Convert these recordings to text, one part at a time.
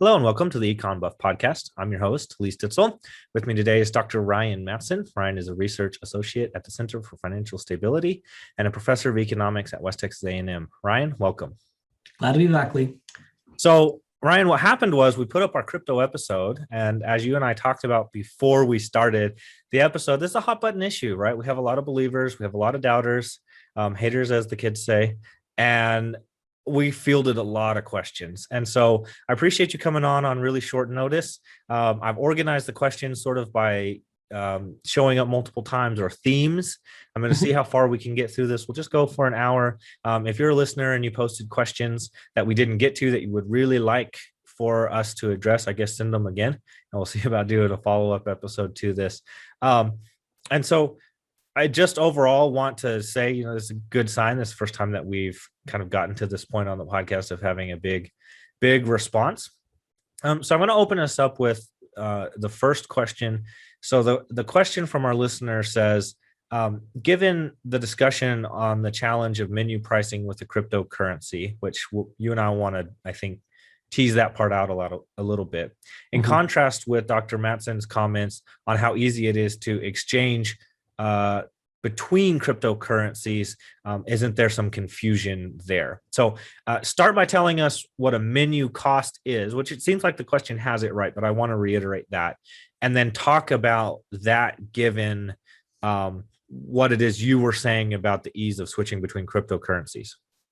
Hello and welcome to the Econ Buff podcast. I'm your host, Lee Stitzel. With me today is Dr. Ryan Mattson. Ryan is a research associate at the Center for Financial Stability and a professor of economics at West Texas A&M. Ryan, welcome. Glad to be back, Lee. So, Ryan, what happened was we put up our crypto episode, and as you and I talked about before we started the episode, this is a hot button issue, right? We have a lot of believers, we have a lot of doubters, haters, as the kids say, and we fielded a lot of questions. And so I appreciate you coming on really short notice. I've organized the questions sort of by showing up multiple times or themes. I'm going to see how far we can get through this. We'll just go for an hour. If you're a listener and you posted questions that we didn't get to that you would really like for us to address, I guess send them again, and we'll see about doing a follow-up episode to this. And so I just overall want to say, this is a good sign. This is the first time that we've kind of gotten to this point on the podcast of having a big response. So I'm going to open us up with the first question. So the question from our listener says, given the discussion on the challenge of menu pricing with the cryptocurrency, which you and I want to, I think, tease that part out a little bit, in contrast with Dr. Mattson's comments on how easy it is to exchange between cryptocurrencies, isn't there some confusion there? So start by telling us what a menu cost is, which it seems like the question has it right, but I want to reiterate that, and then talk about that given what it is you were saying about the ease of switching between cryptocurrencies.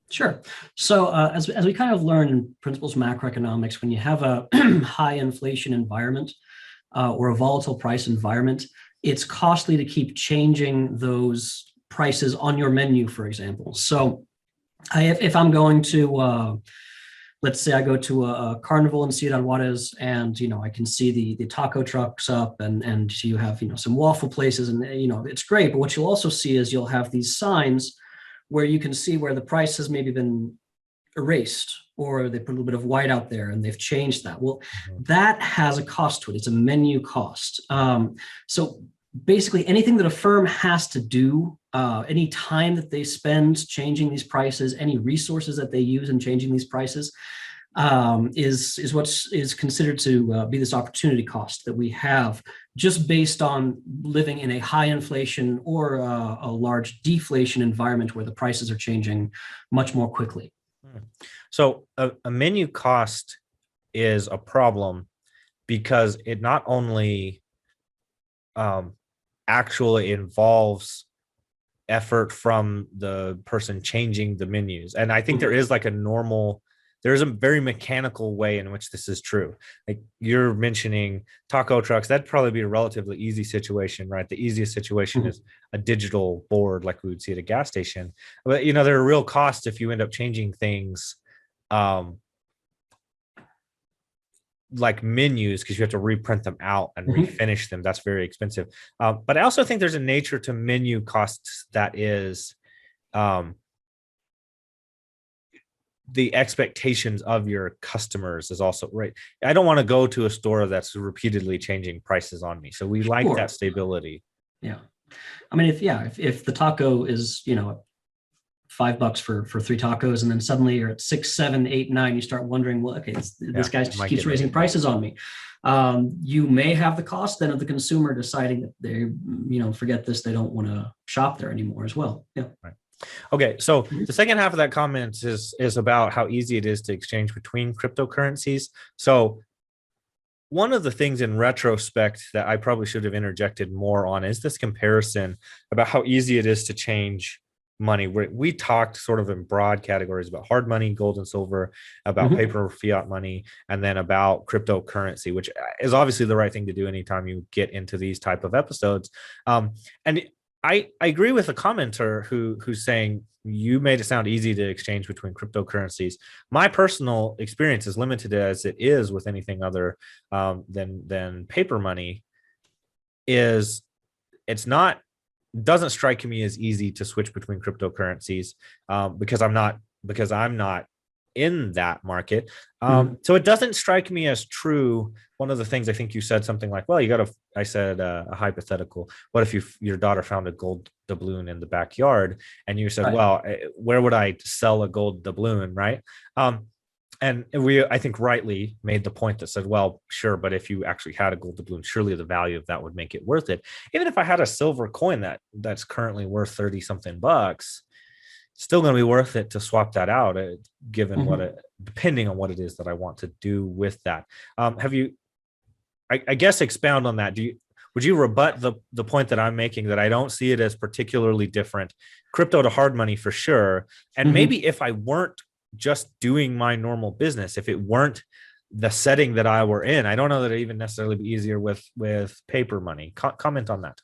Sure. So as we kind of learn in principles of macroeconomics, when you have a high inflation environment or a volatile price environment, it's costly to keep changing those prices on your menu, for example. So if I'm going to, let's say I go to a carnival in Ciudad Juarez, and, I can see the taco trucks up and you have, some waffle places, and, it's great. But what you'll also see is you'll have these signs where you can see where the price has maybe been erased, or they put a little bit of white out there and they've changed that. Well, that has a cost to it. It's a menu cost. So basically anything that a firm has to do, any time that they spend changing these prices, any resources that they use in changing these prices, is what is considered to be this opportunity cost that we have just based on living in a high inflation or a large deflation environment where the prices are changing much more quickly. So a menu cost is a problem because it not only actually involves effort from the person changing the menus. And I think there is there's a very mechanical way in which this is true. Like you're mentioning taco trucks, that'd probably be a relatively easy situation, right? The easiest situation is a digital board like we would see at a gas station. But, there are real costs if you end up changing things like menus, because you have to reprint them out and refinish them. That's very expensive. But I also think there's a nature to menu costs that is the expectations of your customers is also right. I don't want to go to a store that's repeatedly changing prices on me. So we like that stability. Yeah. I mean, if the taco is, $5 for 3 tacos, and then suddenly you're at 6, 7, 8, 9, you start wondering, well, okay, this guy just keeps raising prices on me. You may have the cost then of the consumer deciding that they, forget this, they don't want to shop there anymore as well. Yeah. Right. Okay, so the second half of that comment is about how easy it is to exchange between cryptocurrencies. So one of the things in retrospect that I probably should have interjected more on is this comparison about how easy it is to change money. We talked sort of in broad categories about hard money, gold and silver, about paper fiat money, and then about cryptocurrency, which is obviously the right thing to do anytime you get into these type of episodes. And I agree with a commenter who's saying you made it sound easy to exchange between cryptocurrencies. My personal experience, as limited as it is with anything other than paper money, is doesn't strike me as easy to switch between cryptocurrencies because I'm not in that market. So it doesn't strike me as true. One of the things I think you said something like, well, I said a hypothetical. What if your daughter found a gold doubloon in the backyard? And you said, right, well, where would I sell a gold doubloon? Right. And I think rightly made the point that said, well, sure, but if you actually had a gold doubloon, surely the value of that would make it worth it. Even if I had a silver coin that's currently worth 30 something bucks, still going to be worth it to swap that out, given depending on what it is that I want to do with that. Have you, I guess, expound on that? Would you rebut the point that I'm making, that I don't see it as particularly different, crypto to hard money for sure? And maybe if I weren't just doing my normal business, if it weren't the setting that I were in, I don't know that it even necessarily be easier with paper money. Comment on that.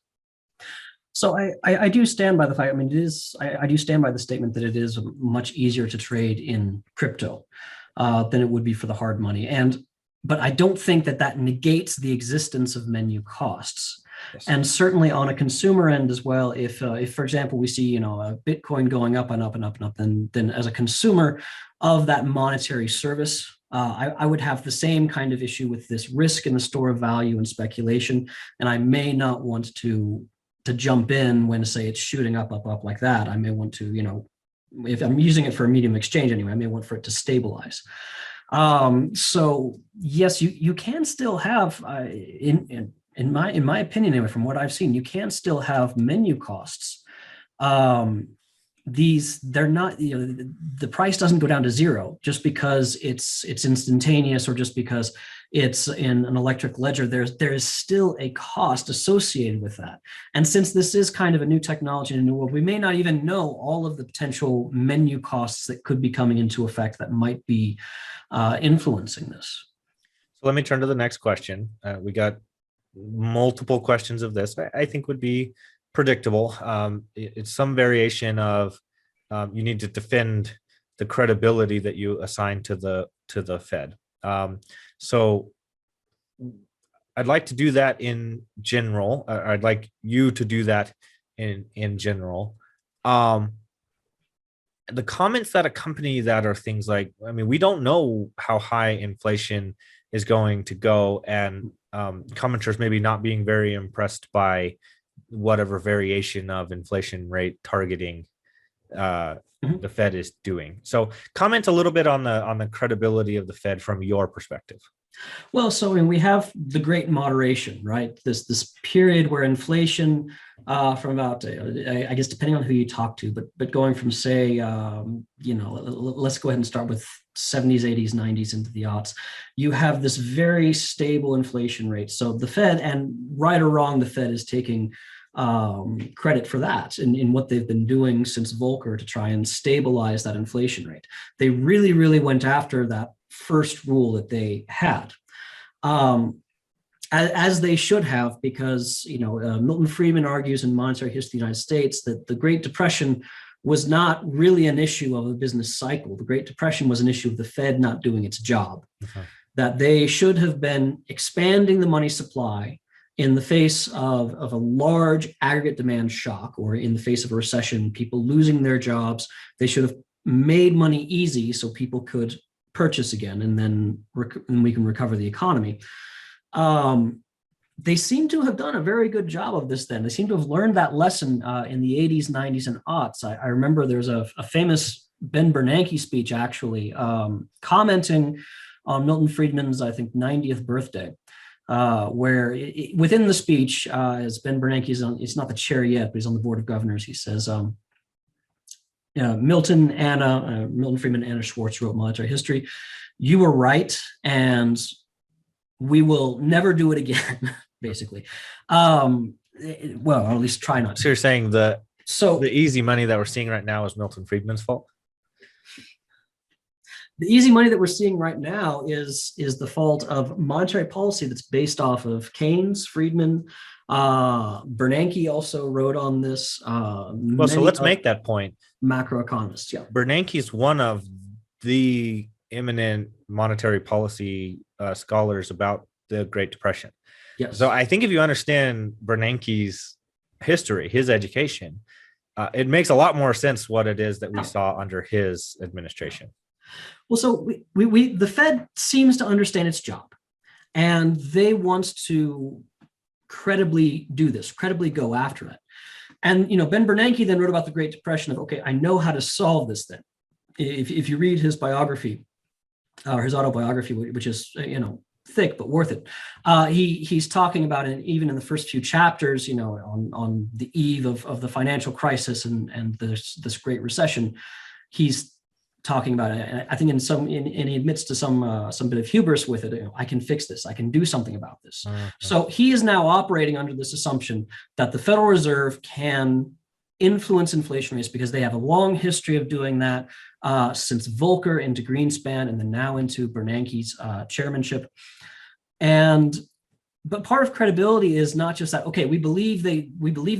So I do stand by the fact, I mean, I do stand by the statement that it is much easier to trade in crypto than it would be for the hard money. But I don't think that negates the existence of menu costs. Yes. And certainly on a consumer end as well, if for example, we see, a Bitcoin going up and up and up and up, then as a consumer of that monetary service, I would have the same kind of issue with this risk in the store of value and speculation. And I may not want to jump in when, say, it's shooting up like that. I may want to, if I'm using it for a medium exchange anyway, I may want for it to stabilize. So yes, you can still have, in my opinion, anyway, from what I've seen, you can still have menu costs. They're not, the price doesn't go down to zero just because it's instantaneous, or just because it's in an electric ledger. There is still a cost associated with that. And since this is kind of a new technology in a new world, we may not even know all of the potential menu costs that could be coming into effect that might be influencing this. So let me turn to the next question. We got multiple questions of this. I think would be predictable. It's some variation of you need to defend the credibility that you assign to the Fed. So I'd like to do that in general. I'd like you to do that in general. The comments that accompany that are things like, I mean, we don't know how high inflation is going to go, and commenters maybe not being very impressed by whatever variation of inflation rate targeting the Fed is doing. So comment a little bit on the credibility of the Fed from your perspective. Well, so we have the great moderation, right? This period where inflation from about, I guess, depending on who you talk to, but going from, say, let's go ahead and start with 70s, 80s, 90s into the aughts, you have this very stable inflation rate. So the Fed, and right or wrong, the Fed is taking credit for that in what they've been doing since Volcker to try and stabilize that inflation rate. They really, really went after that first rule that they had, as they should have, because Milton Friedman argues in Monetary History of the United States that the Great Depression was not really an issue of a business cycle. The Great Depression was an issue of the Fed not doing its job. That they should have been expanding the money supply in the face of a large aggregate demand shock, or in the face of a recession, people losing their jobs. They should have made money easy so people could purchase again, and then we can recover the economy. They seem to have done a very good job of this then. They seem to have learned that lesson in the 80s, 90s, and aughts. I remember there's a famous Ben Bernanke speech, actually, commenting on Milton Friedman's, I think, 90th birthday, where within the speech, as Ben Bernanke is on, it's not the chair yet, but he's on the board of governors, he says, Milton Friedman, Anna Schwartz wrote Monetary History. You were right, and we will never do it again, basically. Well, or at least try not to. So you're saying the easy money that we're seeing right now is Milton Friedman's fault? The easy money that we're seeing right now is the fault of monetary policy that's based off of Keynes, Friedman. Bernanke also wrote on this. Well, so let's make that point. Macroeconomists, yeah. Bernanke is one of the eminent monetary policy scholars about the Great Depression. Yes. So I think if you understand Bernanke's history, his education, it makes a lot more sense what it is that we saw under his administration. Well, so the Fed seems to understand its job, and they want to credibly do this, credibly go after it. And Ben Bernanke then wrote about the Great Depression of, okay, I know how to solve this then. If you read his biography, or his autobiography, which is, thick but worth it. He's talking about it even in the first few chapters, on the eve of the financial crisis and this Great Recession. He's talking about it, and I think and he admits to some bit of hubris with it. I can fix this. I can do something about this. Mm-hmm. So he is now operating under this assumption that the Federal Reserve can influence inflation rates because they have a long history of doing that since Volcker into Greenspan and then now into Bernanke's chairmanship. But part of credibility is not just that, okay, we believe they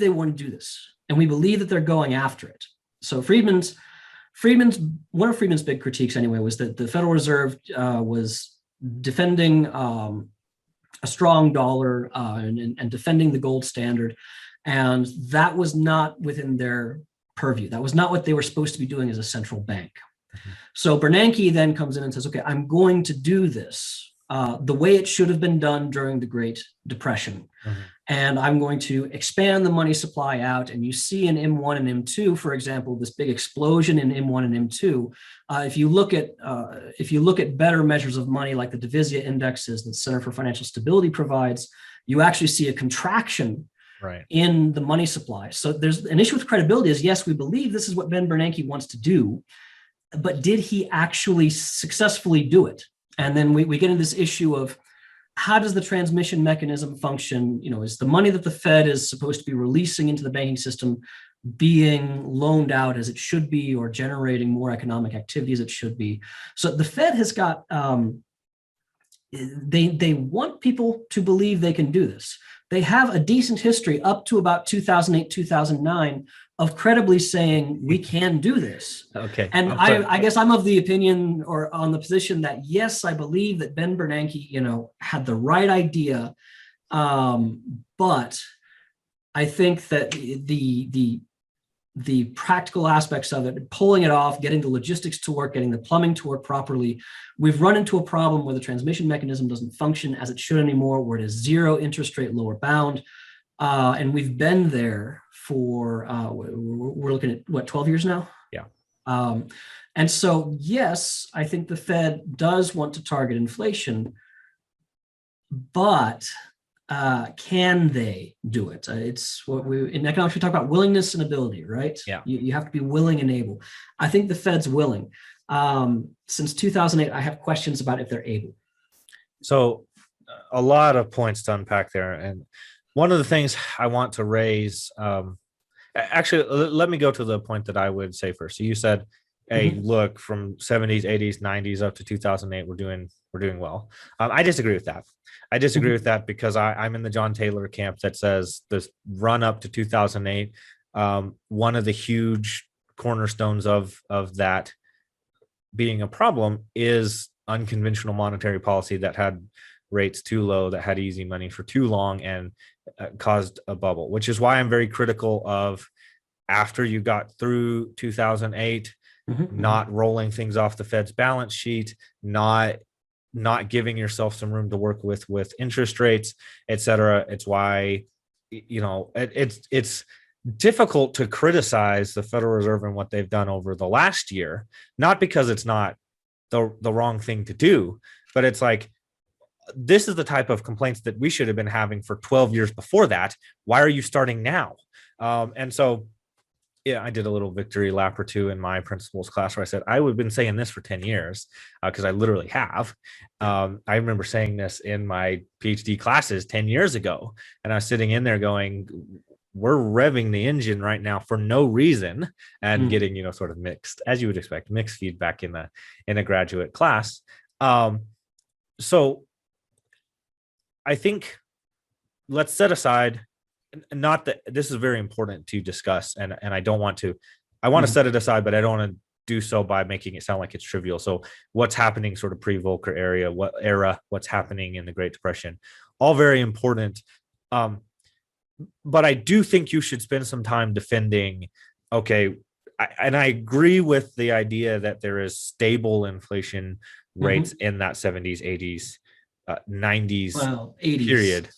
want to do this and we believe that they're going after it. So one of Friedman's big critiques anyway was that the Federal Reserve was defending a strong dollar and defending the gold standard. And that was not within their purview. That was not what they were supposed to be doing as a central bank. Mm-hmm. So Bernanke then comes in and says, okay, I'm going to do this the way it should have been done during the Great Depression. Mm-hmm. And I'm going to expand the money supply out. And you see in M1 and M2, for example, this big explosion in M1 and M2. If you look at better measures of money like the Divizia indexes that the Center for Financial Stability provides, you actually see a contraction in the money supply. So there's an issue with credibility is, yes, we believe this is what Ben Bernanke wants to do, but did he actually successfully do it? And then we get into this issue of how does the transmission mechanism function? Is the money that the Fed is supposed to be releasing into the banking system being loaned out as it should be, or generating more economic activity as it should be? So the Fed has got, they want people to believe they can do this. They have a decent history up to about 2008, 2009 of credibly saying we can do this. Okay. And I guess I'm of the opinion or on the position that, yes, I believe that Ben Bernanke, had the right idea. But I think that the practical aspects of it, pulling it off, getting the logistics to work, getting the plumbing to work properly, we've run into a problem where the transmission mechanism doesn't function as it should anymore, where it is zero interest rate lower bound. And we've been there for, we're looking at 12 years now? Yeah. And so, yes, I think the Fed does want to target inflation, but can they do it? It's what in economics, we talk about willingness and ability, right? Yeah. You have to be willing and able. I think the Fed's willing. Since 2008, I have questions about if they're able. So a lot of points to unpack there. And one of the things I want to raise, actually, let me go to the point that I would say first. So you said, hey, look, from 70s, 80s, 90s up to 2008, we're doing well. I disagree with that. I disagree with that because I'm in the John Taylor camp that says this run up to 2008, one of the huge cornerstones of that being a problem is unconventional monetary policy that had rates too low, that had easy money for too long, and caused a bubble, which is why I'm very critical of, after you got through 2008, not rolling things off the Fed's balance sheet, not giving yourself some room to work with interest rates, et cetera. It's why, it's difficult to criticize the Federal Reserve and what they've done over the last year, not because it's not the wrong thing to do, but it's like, this is the type of complaints that we should have been having for 12 years before that. Why are you starting now? And so, yeah, I did a little victory lap or two in my principles class where I said, I would have been saying this for 10 years because I literally have. I remember saying this in my PhD classes 10 years ago. And I was sitting in there going, we're revving the engine right now for no reason, and getting, sort of mixed, as you would expect, mixed feedback in a graduate class. So I think let's set aside, not that this is very important to discuss, and I don't want to, I want to set it aside, but I don't want to do so by making it sound like it's trivial. So what's happening sort of pre-Volcker era, what's happening in the Great Depression, all very important. But I do think you should spend some time defending, okay, and I agree with the idea that there is stable inflation rates in that 70s, 80s, 90s, 80s, period.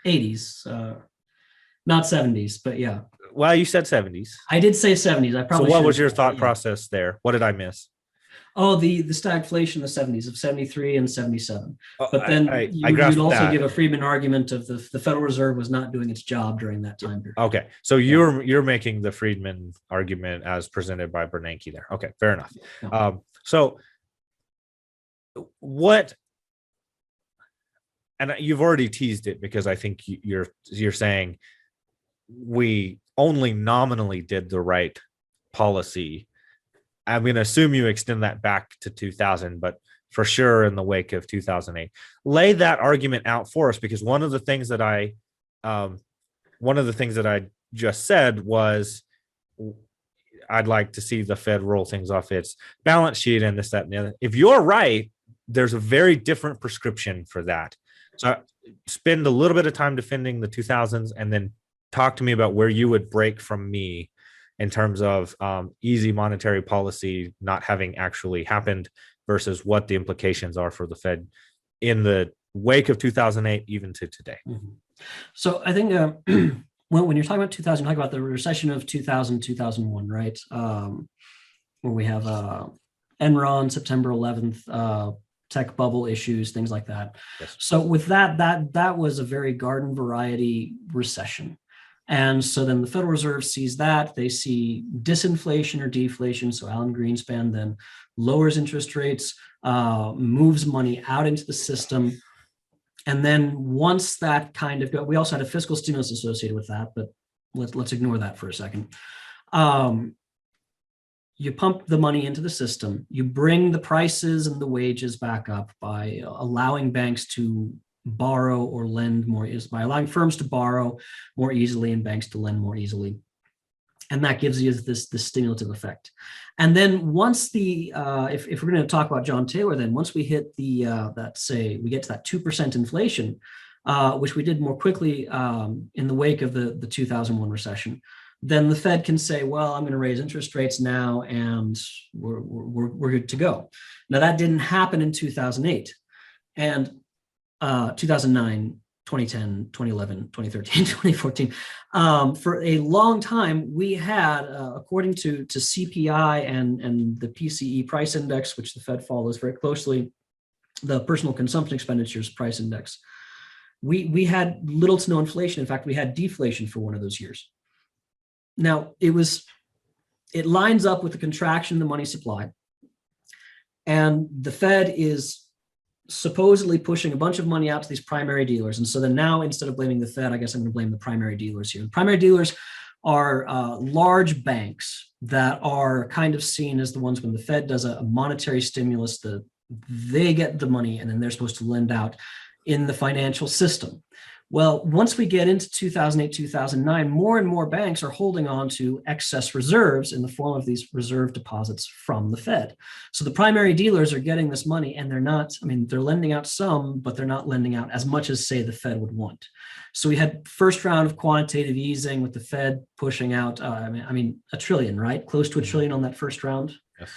80s, not 70s, but yeah. Well, you said 70s. I did say 70s. I probably. So what was your thought process there? What did I miss? Oh, the stagflation in the 70s of 73 and 77. But then I you'd grasp also that. give a Friedman argument of the Federal Reserve was not doing its job during that time period. Okay, so you're making the Friedman argument as presented by Bernanke there. Okay, fair enough. Yeah. So what, and you've already teased it because I think you're saying we only nominally did the right policy. I'm going to assume you extend that back to 2000, but for sure in the wake of 2008. Lay that argument out for us, because one of the things that I just said was I'd like to see the Fed roll things off its balance sheet and this, that, and the other. If you're right, there's a very different prescription for that. So spend a little bit of time defending the 2000s and then talk to me about where you would break from me in terms of easy monetary policy not having actually happened versus what the implications are for the Fed in the wake of 2008, even to today. Mm-hmm. So I think when you're talking about 2000, you're talking about the recession of 2000, 2001, right? Where we have Enron, September 11th, tech bubble issues, things like that. Yes. So with that was a very garden variety recession. And so then the Federal Reserve sees that, they see disinflation or deflation. So Alan Greenspan then lowers interest rates, moves money out into the system. And then once that kind of we also had a fiscal stimulus associated with that, but let's ignore that for a second. You pump the money into the system, you bring the prices and the wages back up by allowing banks to borrow or lend more, by allowing firms to borrow more easily and banks to lend more easily. And that gives you this stimulative effect. And then once if we're going to talk about John Taylor, then once we hit we get to that 2% inflation, which we did more quickly in the wake of the 2001 recession, then the Fed can say, well, I'm going to raise interest rates now and we're good to go. Now that didn't happen in 2008 and 2009, 2010, 2011, 2013, 2014. For a long time, we had, according to CPI and the PCE price index, which the Fed follows very closely, the personal consumption expenditures price index, we had little to no inflation. In fact, we had deflation for one of those years. Now, it lines up with the contraction in the money supply. And the Fed is supposedly pushing a bunch of money out to these primary dealers. And so then now, instead of blaming the Fed, I guess I'm going to blame the primary dealers here. The primary dealers are large banks that are kind of seen as the ones when the Fed does a monetary stimulus, they get the money and then they're supposed to lend out in the financial system. Well, once we get into 2008, 2009, more and more banks are holding on to excess reserves in the form of these reserve deposits from the Fed. So the primary dealers are getting this money and they're lending out some, but they're not lending out as much as, say, the Fed would want. So we had first round of quantitative easing with the Fed pushing out, $1 trillion, right? Close to $1 trillion on that first round. Yes.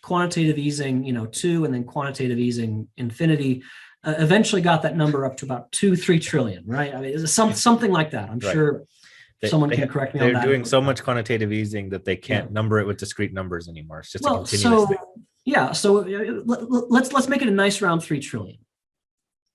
Quantitative easing, 2, and then quantitative easing infinity. Eventually got that number up to about 2-3 trillion, right? I mean, something like that. I'm sure someone can correct me on that. They're doing so much quantitative easing that they can't number it with discrete numbers anymore. It's just a continuous thing. Yeah, so let's make it a nice round 3 trillion.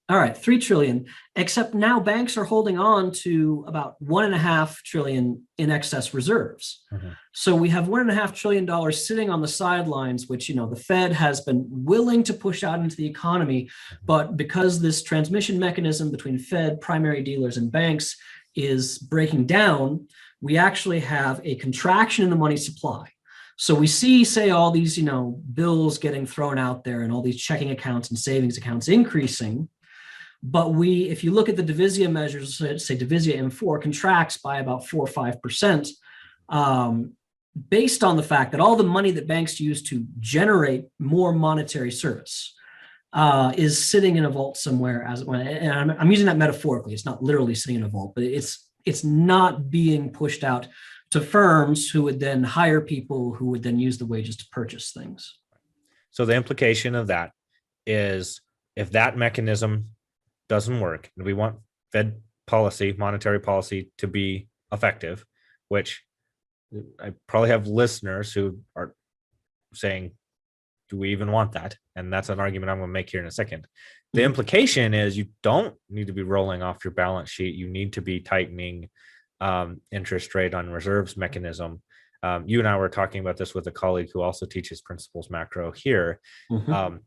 All right, 3 trillion, except now banks are holding on to about $1.5 trillion in excess reserves. Mm-hmm. So we have $1.5 trillion sitting on the sidelines, which, the Fed has been willing to push out into the economy. Mm-hmm. But because this transmission mechanism between Fed, primary dealers, and banks is breaking down, we actually have a contraction in the money supply. So we see, say, all these, bills getting thrown out there and all these checking accounts and savings accounts increasing. But if you look at the Divisia measures, say Divisia M4 contracts by about 4 or 5%, based on the fact that all the money that banks use to generate more monetary service is sitting in a vault somewhere. And I'm using that metaphorically. It's not literally sitting in a vault, but it's not being pushed out to firms who would then hire people who would then use the wages to purchase things. So the implication of that is if that mechanism doesn't work and we want Fed policy, monetary policy to be effective, which I probably have listeners who are saying do we even want that? And that's an argument I'm going to make here in a second. The implication is you don't need to be rolling off your balance sheet. You need to be tightening interest rate on reserves mechanism. You and I were talking about this with a colleague who also teaches principles macro here. We're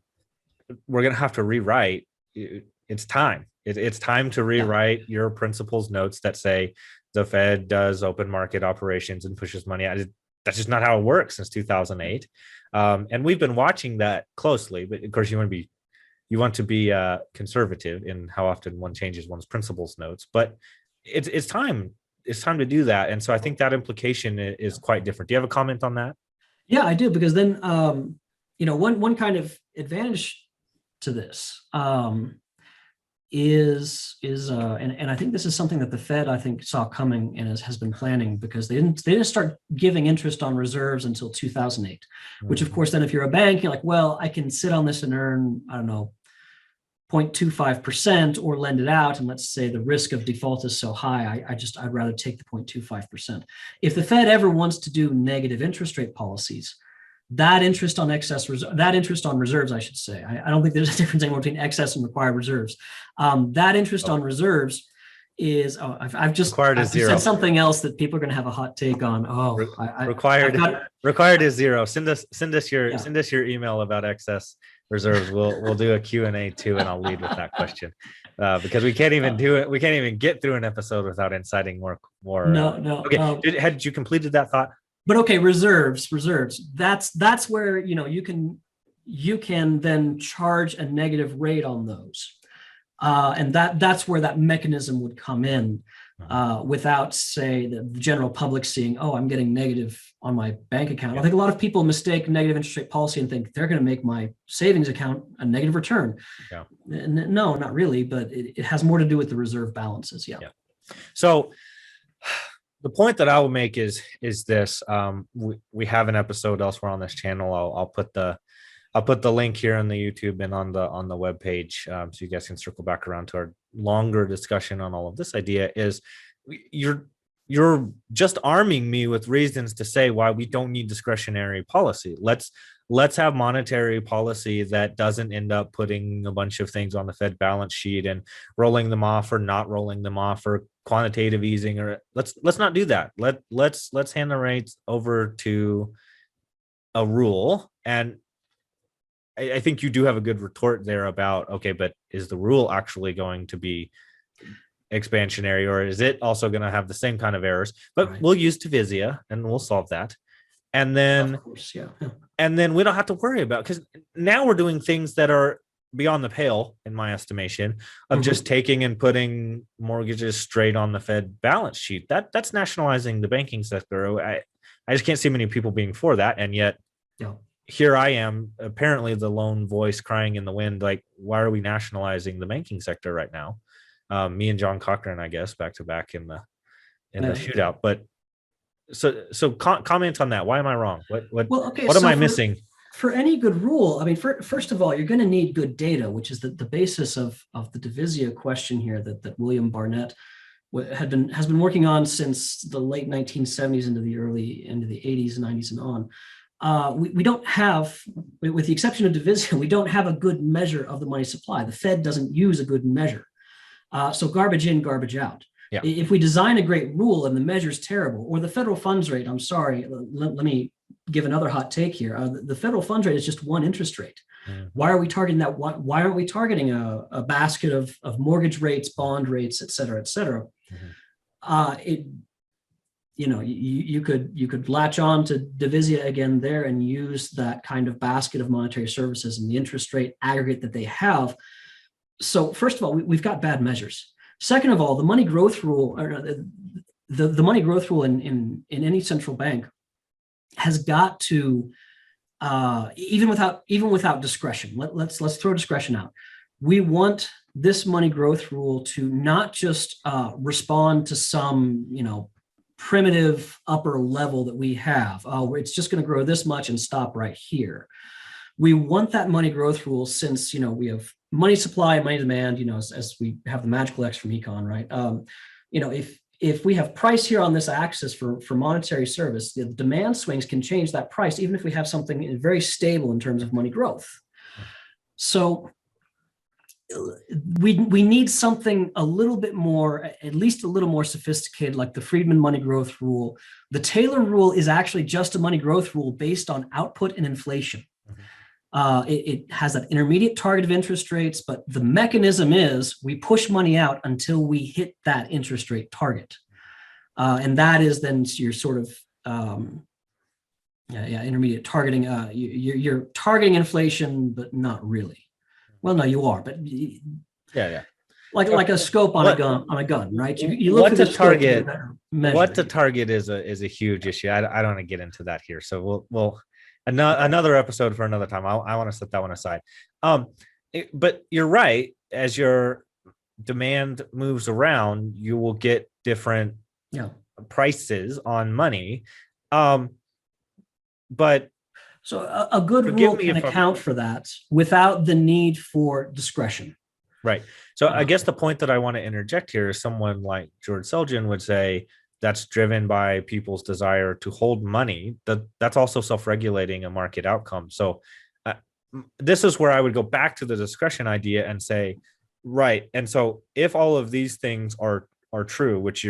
going to have to rewrite. It's time. It's time to rewrite your principles notes that say the Fed does open market operations and pushes money out. That's just not how it works since 2008. And we've been watching that closely, but of course you want to be conservative in how often one changes one's principles notes, but it's time to do that. And so I think that implication is quite different. Do you have a comment on that? Yeah, I do, because then one kind of advantage to this is and I think this is something that the Fed, I think, saw coming and has been planning, because they didn't start giving interest on reserves until 2008, which of course then if you're a bank, you're like, well, I can sit on this and earn, I don't know, 0.25% or lend it out, and let's say the risk of default is so high, I'd rather take the 0.25%. If the Fed ever wants to do negative interest rate policies, that interest on reserves, I should say, I don't think there's a difference anymore between excess and required reserves. That interest on reserves is, I've just said something else that people are going to have a hot take on. Required is zero. Send us your email about excess reserves. We'll do a Q&A too, and I'll lead with that question because we can't even do it. We can't even get through an episode without inciting more. No. Okay. Had you completed that thought? But okay, reserves. That's where you can then charge a negative rate on those, and that's where that mechanism would come in, without, say, the general public seeing, oh, I'm getting negative on my bank account. Yeah. I think a lot of people mistake negative interest rate policy and think they're going to make my savings account a negative return. Yeah. No, not really, but it has more to do with the reserve balances. Yeah. So the point that I will make is this: we have an episode elsewhere on this channel. I'll put the link here on the YouTube and on the webpage, so you guys can circle back around to our longer discussion on all of this idea. Is you're just arming me with reasons to say why we don't need discretionary policy. Let's have monetary policy that doesn't end up putting a bunch of things on the Fed balance sheet and rolling them off or not rolling them off, or quantitative easing, or let's not do that. Let's hand the rates over to a rule. And I think you do have a good retort there about, okay, but is the rule actually going to be expansionary, or is it also going to have the same kind of errors? But right. We'll use Divisia and we'll solve that. And then, of course, yeah. And then we don't have to worry about, because now we're doing things that are beyond the pale, in my estimation, of just taking and putting mortgages straight on the Fed balance sheet. That's nationalizing the banking sector. I just can't see many people being for that. And yet here I am, apparently the lone voice crying in the wind, like, why are we nationalizing the banking sector right now? Me and John Cochran, I guess, back to back in the shootout. But so comment on that. Why am I wrong? What am I missing? For any good rule, I mean, first of all, you're going to need good data, which is the basis of the Divisia question here that William Barnett has been working on since the late 1970s into the 80s, 90s, and on. We don't have, with the exception of Divisia, we don't have a good measure of the money supply. The Fed doesn't use a good measure. So garbage in, garbage out. Yeah. If we design a great rule and the measure is terrible, or the federal funds rate, I'm sorry, let me give another hot take here. The federal funds rate is just one interest rate. Why are we targeting that? Why aren't we targeting a basket of mortgage rates, bond rates, et cetera, et cetera? You could latch on to Divisia again there and use that kind of basket of monetary services and the interest rate aggregate that they have. So first of all, we've got bad measures. Second of all, the money growth rule, or the money growth rule in any central bank has got to, even without discretion. Let's throw discretion out. We want this money growth rule to not just respond to some primitive upper level that we have. It's just going to grow this much and stop right here. We want that money growth rule, since we have money supply and money demand, as we have the magical X from econ, right? If if we have price here on this axis for monetary service, the demand swings can change that price, even if we have something very stable in terms of money growth. So we need something a little bit more, at least a little more sophisticated, like the Friedman money growth rule. The Taylor rule is actually just a money growth rule based on output and inflation. It has that intermediate target of interest rates, but the mechanism is we push money out until we hit that interest rate target. And that is then your sort of intermediate targeting. You're targeting inflation, but not really. Well, no, you are, but like a scope on a gun, right? You look what for to target. What to target is a huge issue. I don't want to get into that here, so we'll another episode for another time. I want to set that one aside. But you're right. As your demand moves around, you will get different prices on money. But so a good rule can account for that without the need for discretion. Right. So I guess the point that I want to interject here is someone like George Selgin would say that's driven by people's desire to hold money. That's also self-regulating a market outcome. So this is where I would go back to the discretion idea and say, right. And so if all of these things are true, which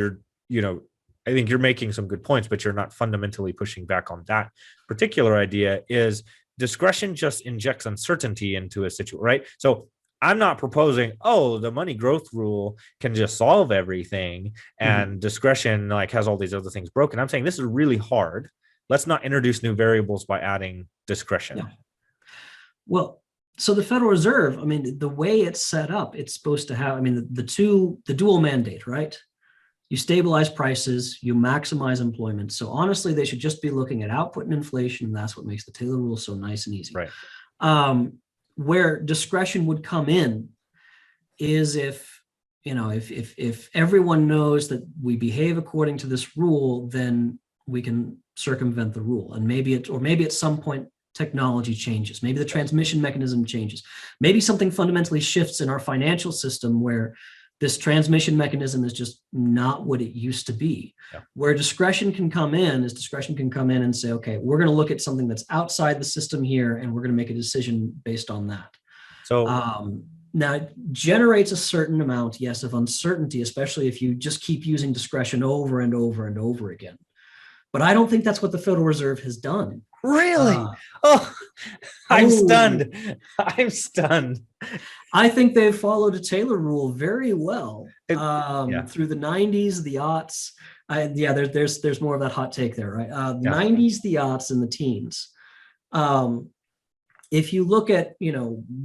I think you're making some good points, but you're not fundamentally pushing back on that particular idea, is discretion just injects uncertainty into a situation, right? So I'm not proposing, the money growth rule can just solve everything and discretion has all these other things broken. I'm saying this is really hard. Let's not introduce new variables by adding discretion. Yeah. Well, so the Federal Reserve, the way it's set up, it's supposed to have, the dual mandate, right? You stabilize prices, you maximize employment. So honestly, they should just be looking at output and inflation. And that's what makes the Taylor rule so nice and easy. Right. Where discretion would come in is if everyone knows that we behave according to this rule, then we can circumvent the rule. And maybe at some point technology changes. Maybe the transmission mechanism changes. Maybe something fundamentally shifts in our financial system where this transmission mechanism is just not what it used to be. Where discretion can come in and say, okay, we're going to look at something that's outside the system here, and we're going to make a decision based on that. So now it generates a certain amount, yes, of uncertainty, especially if you just keep using discretion over and over and over again. But I don't think that's what the Federal Reserve has done. Really? I'm stunned. I'm stunned. I think they've followed a Taylor rule very well through the 90s, the aughts. There's more of that hot take there, right? The 90s, the aughts, and the teens. If you look at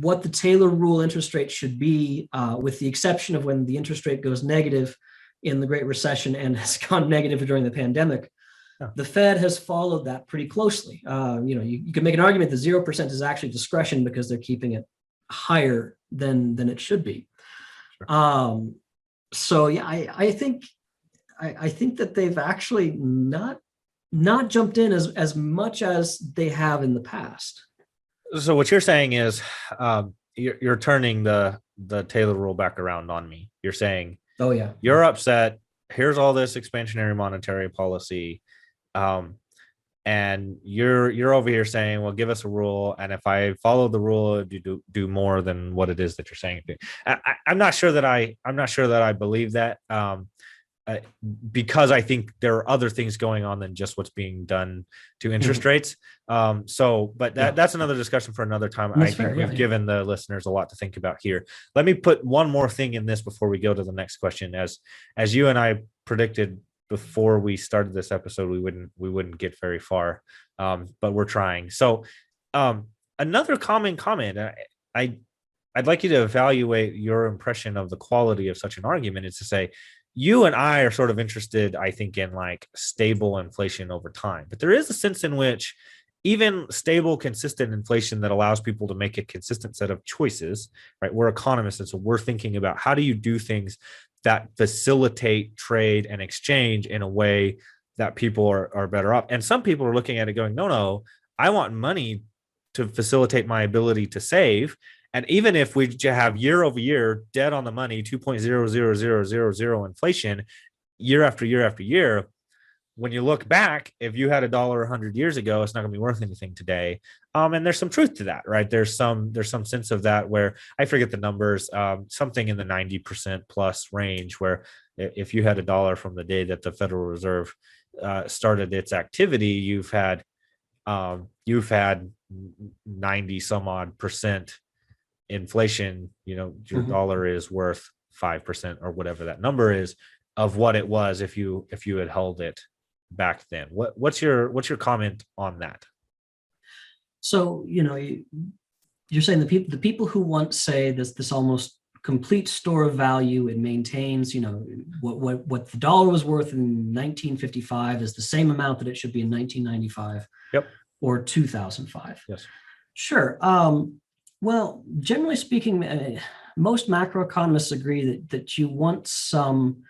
what the Taylor rule interest rate should be, with the exception of when the interest rate goes negative in the Great Recession and has gone negative during the pandemic, the Fed has followed that pretty closely. You can make an argument that 0% is actually discretion because they're keeping it higher than it should be. Sure. I think that they've actually not jumped in as much as they have in the past. So what you're saying is you're turning the Taylor rule back around on me. You're saying, oh yeah, you're upset. Here's all this expansionary monetary policy. And you're over here saying, well, give us a rule. And if I follow the rule, you do more than what it is that you're saying. I'm not sure that I believe that, because I think there are other things going on than just what's being done to interest rates. But that's another discussion for another time. I think we've given the listeners a lot to think about here. Let me put one more thing in this before we go to the next question. As you and I predicted before we started this episode, we wouldn't get very far, but we're trying. So another common comment, I'd like you to evaluate your impression of the quality of such an argument, is to say, you and I are sort of interested, I think, in stable inflation over time. But there is a sense in which even stable, consistent inflation that allows people to make a consistent set of choices, right? We're economists, and so we're thinking about how do you do things that facilitate trade and exchange in a way that people are better off. And some people are looking at it going, no, I want money to facilitate my ability to save. And even if we have year over year dead on the money, 2.00000 inflation, year after year after year, when you look back, if you had $1 100 years ago, it's not going to be worth anything today. And there's some truth to that, right? There's some sense of that where I forget the numbers, something in the 90% plus range, where if you had $1 from the day that the Federal Reserve started its activity, you've had 90 some odd percent inflation. Your dollar is worth 5% or whatever that number is of what it was if you had held it back then. What's your comment on that? So, you're saying the people who want, say, this almost complete store of value, it maintains, what the dollar was worth in 1955 is the same amount that it should be in 1995. Yep. Or 2005. Yes. Sure. Well, generally speaking, most macroeconomists agree that you want some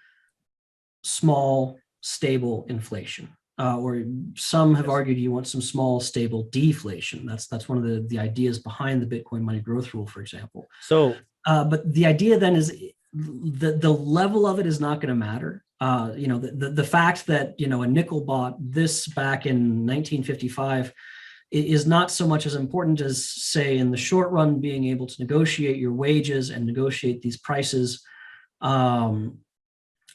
small, stable inflation, or some have argued you want some small, stable deflation. That's one of the ideas behind the Bitcoin money growth rule, for example. So, but the idea then is the level of it is not going to matter. The fact that a nickel bought this back in 1955 is not so much as important as, say, in the short run, being able to negotiate your wages and negotiate these prices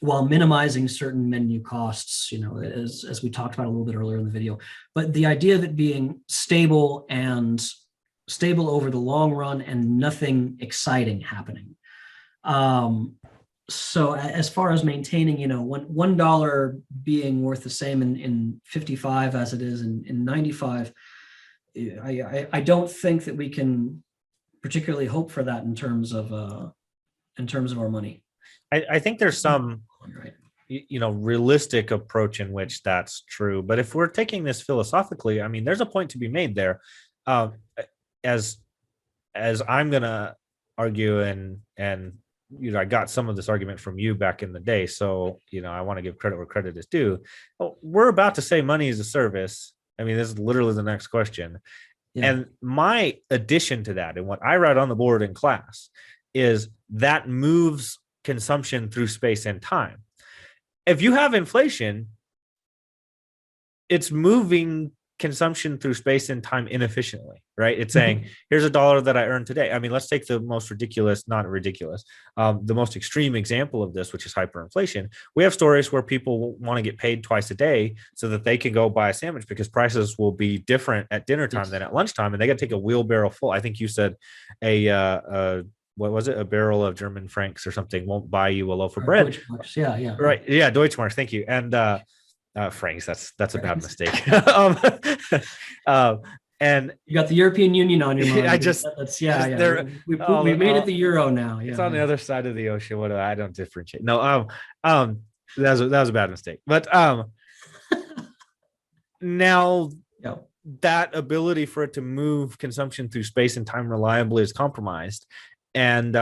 while minimizing certain menu costs, as we talked about a little bit earlier in the video. But the idea of it being stable over the long run and nothing exciting happening. So as far as maintaining, $1 being worth the same in 55 as it is in 95, I don't think that we can particularly hope for that in terms of our money. I think there's some, realistic approach in which that's true. But if we're taking this philosophically, I mean, there's a point to be made there. As I'm going to argue, and I got some of this argument from you back in the day. So, I want to give credit where credit is due. We're about to say money is a service. I mean, this is literally the next question. Yeah. And my addition to that, and what I write on the board in class, is that moves consumption through space and time. If you have inflation, it's moving consumption through space and time inefficiently, right? It's saying, here's $1 that I earned today. I mean, let's take the most the most extreme example of this, which is hyperinflation. We have stories where people want to get paid twice a day so that they can go buy a sandwich, because prices will be different at dinner time than at lunchtime, and they got to take a wheelbarrow full. I think you said what was it? A barrel of German francs or something won't buy you a loaf of bread. Yeah. Right. Yeah. Deutschmarks. Thank you. And francs, that's a bad mistake. And you got the European Union on your mind. We made it the euro now. Yeah, it's on the other side of the ocean. I don't differentiate. No, that was a bad mistake. But now that ability for it to move consumption through space and time reliably is compromised. And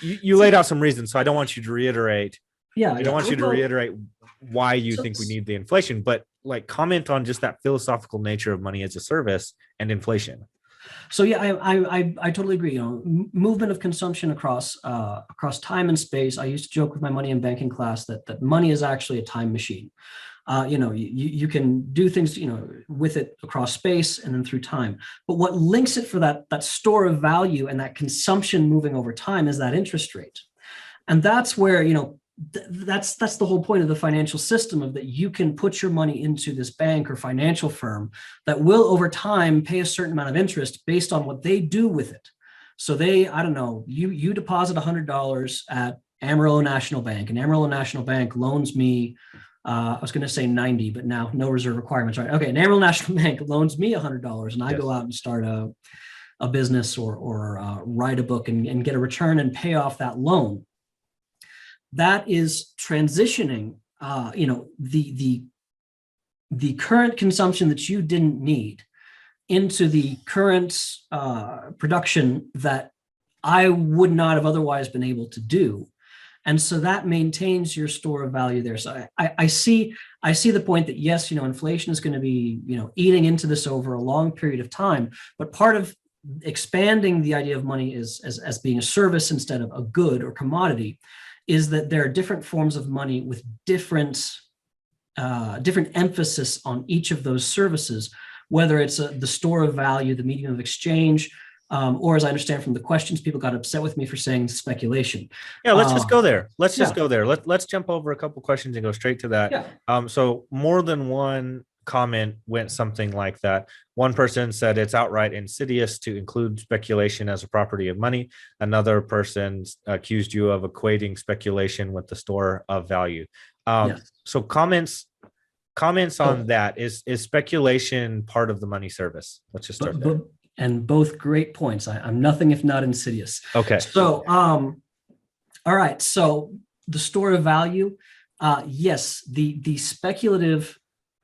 you laid out some reasons, so I don't want you to reiterate. Yeah, I don't want you to reiterate why you think we need the inflation, but comment on just that philosophical nature of money as a service and inflation. So yeah, I totally agree. Movement of consumption across time and space. I used to joke with my money and banking class that money is actually a time machine. You can do things, with it across space and then through time. But what links it for that store of value and that consumption moving over time is that interest rate. And that's where, that's the whole point of the financial system, of that you can put your money into this bank or financial firm that will over time pay a certain amount of interest based on what they do with it. So you deposit $100 at Amarillo National Bank, and Amarillo National Bank loans me, I was going to say 90, but now no reserve requirements, right? Okay, and Amarillo National Bank loans me $100, and I go out and start a business or write a book and get a return and pay off that loan. That is transitioning, the current consumption that you didn't need into the current production that I would not have otherwise been able to do. And so that maintains your store of value there. So I see the point that, yes, inflation is going to be, eating into this over a long period of time. But part of expanding the idea of money as being a service instead of a good or commodity is that there are different forms of money with different emphasis on each of those services, whether it's the store of value, the medium of exchange, or as I understand from the questions, people got upset with me for saying speculation. Yeah, let's just go there. Let's just yeah. go there. Let's jump over a couple questions and go straight to that. Yeah. So more than one comment went something like that. One person said it's outright insidious to include speculation as a property of money. Another person accused you of equating speculation with the store of value. Yes. So comments on that. Is speculation part of the money service? Let's just start there. And both great points. I'm nothing if not insidious. Okay. So, all right. So the store of value, yes, the speculative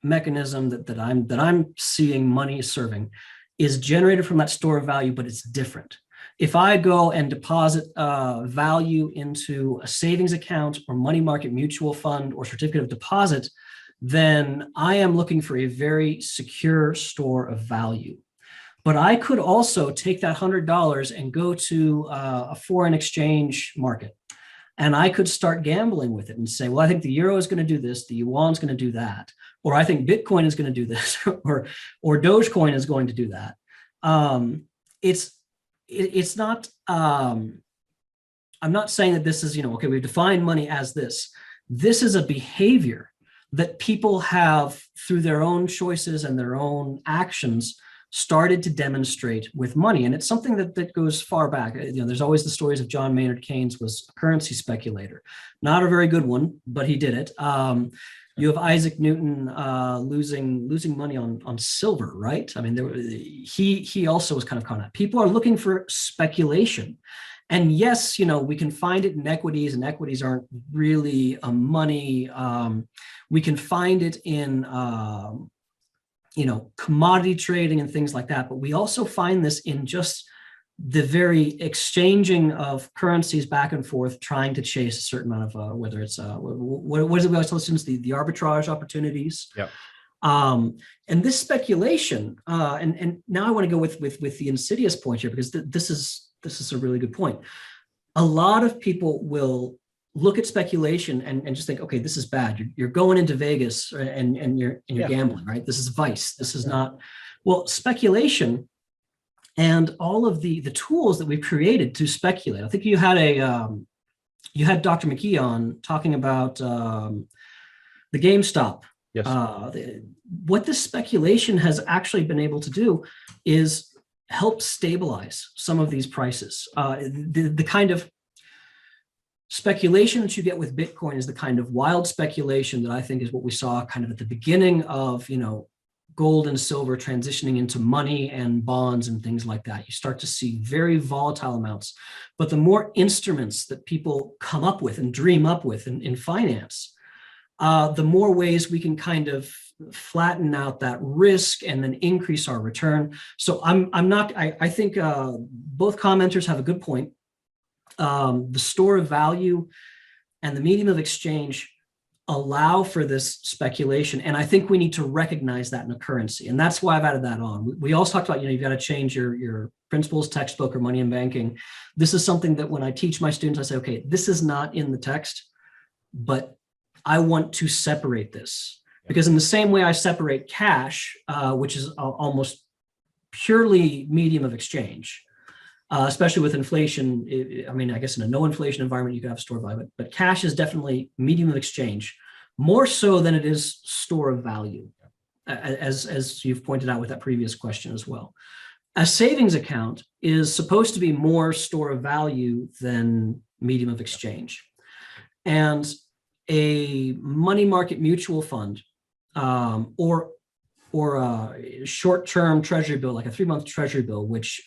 mechanism that I'm seeing money serving is generated from that store of value, but it's different. If I go and deposit value into a savings account or money market mutual fund or certificate of deposit, then I am looking for a very secure store of value. But I could also take that $100 and go to a foreign exchange market, and I could start gambling with it and say, well, I think the euro is going to do this, the yuan is going to do that, or I think Bitcoin is going to do this, or Dogecoin is going to do that. It's not. I'm not saying that this is, okay, we've defined money as this. This is a behavior that people have through their own choices and their own actions started to demonstrate with money. And it's something that goes far back. There's always the stories of John Maynard Keynes was a currency speculator. Not a very good one, but he did it. You have Isaac Newton losing money on silver, right? I mean, he also was kind of caught out. People are looking for speculation. And yes, we can find it in equities, and equities aren't really a money. We can find it in commodity trading and things like that. But we also find this in just the very exchanging of currencies back and forth, trying to chase a certain amount of whether it's what is it we always tell students, the arbitrage opportunities. Yeah. And this speculation, and now I want to go with the insidious point here, because this is a really good point. A lot of people will look at speculation and just think, okay, this is bad. You're going into Vegas and you're gambling, right? This is vice. This is not. Well, speculation and all of the tools that we've created to speculate. I think you had Dr. McKee on talking about the GameStop. Yes. What this speculation has actually been able to do is help stabilize some of these prices. The kind of speculation that you get with Bitcoin is the kind of wild speculation that I think is what we saw kind of at the beginning of, gold and silver transitioning into money and bonds and things like that. You start to see very volatile amounts. But the more instruments that people come up with and dream up with in finance, the more ways we can kind of flatten out that risk and then increase our return. So I think both commenters have a good point. The store of value and the medium of exchange allow for this speculation. And I think we need to recognize that in a currency. And that's why I've added that on. We also talked about, you've got to change your principles textbook or money in banking. This is something that when I teach my students, I say, okay, this is not in the text, but I want to separate this. Because in the same way I separate cash, which is almost purely medium of exchange, especially with inflation. I guess in a no inflation environment, you can have a store of value, but cash is definitely medium of exchange, more so than it is store of value, as you've pointed out with that previous question as well. A savings account is supposed to be more store of value than medium of exchange. And a money market mutual fund or a short-term treasury bill, like a 3-month treasury bill, which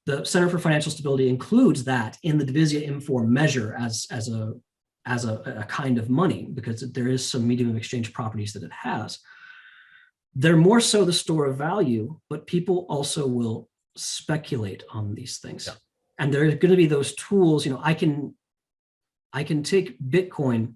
the Center for Financial Stability includes that in the Divisia Inform measure as a kind of money, because there is some medium of exchange properties that it has. They're more so the store of value, but people also will speculate on these things. Yeah. And there are going to be those tools. I can take Bitcoin,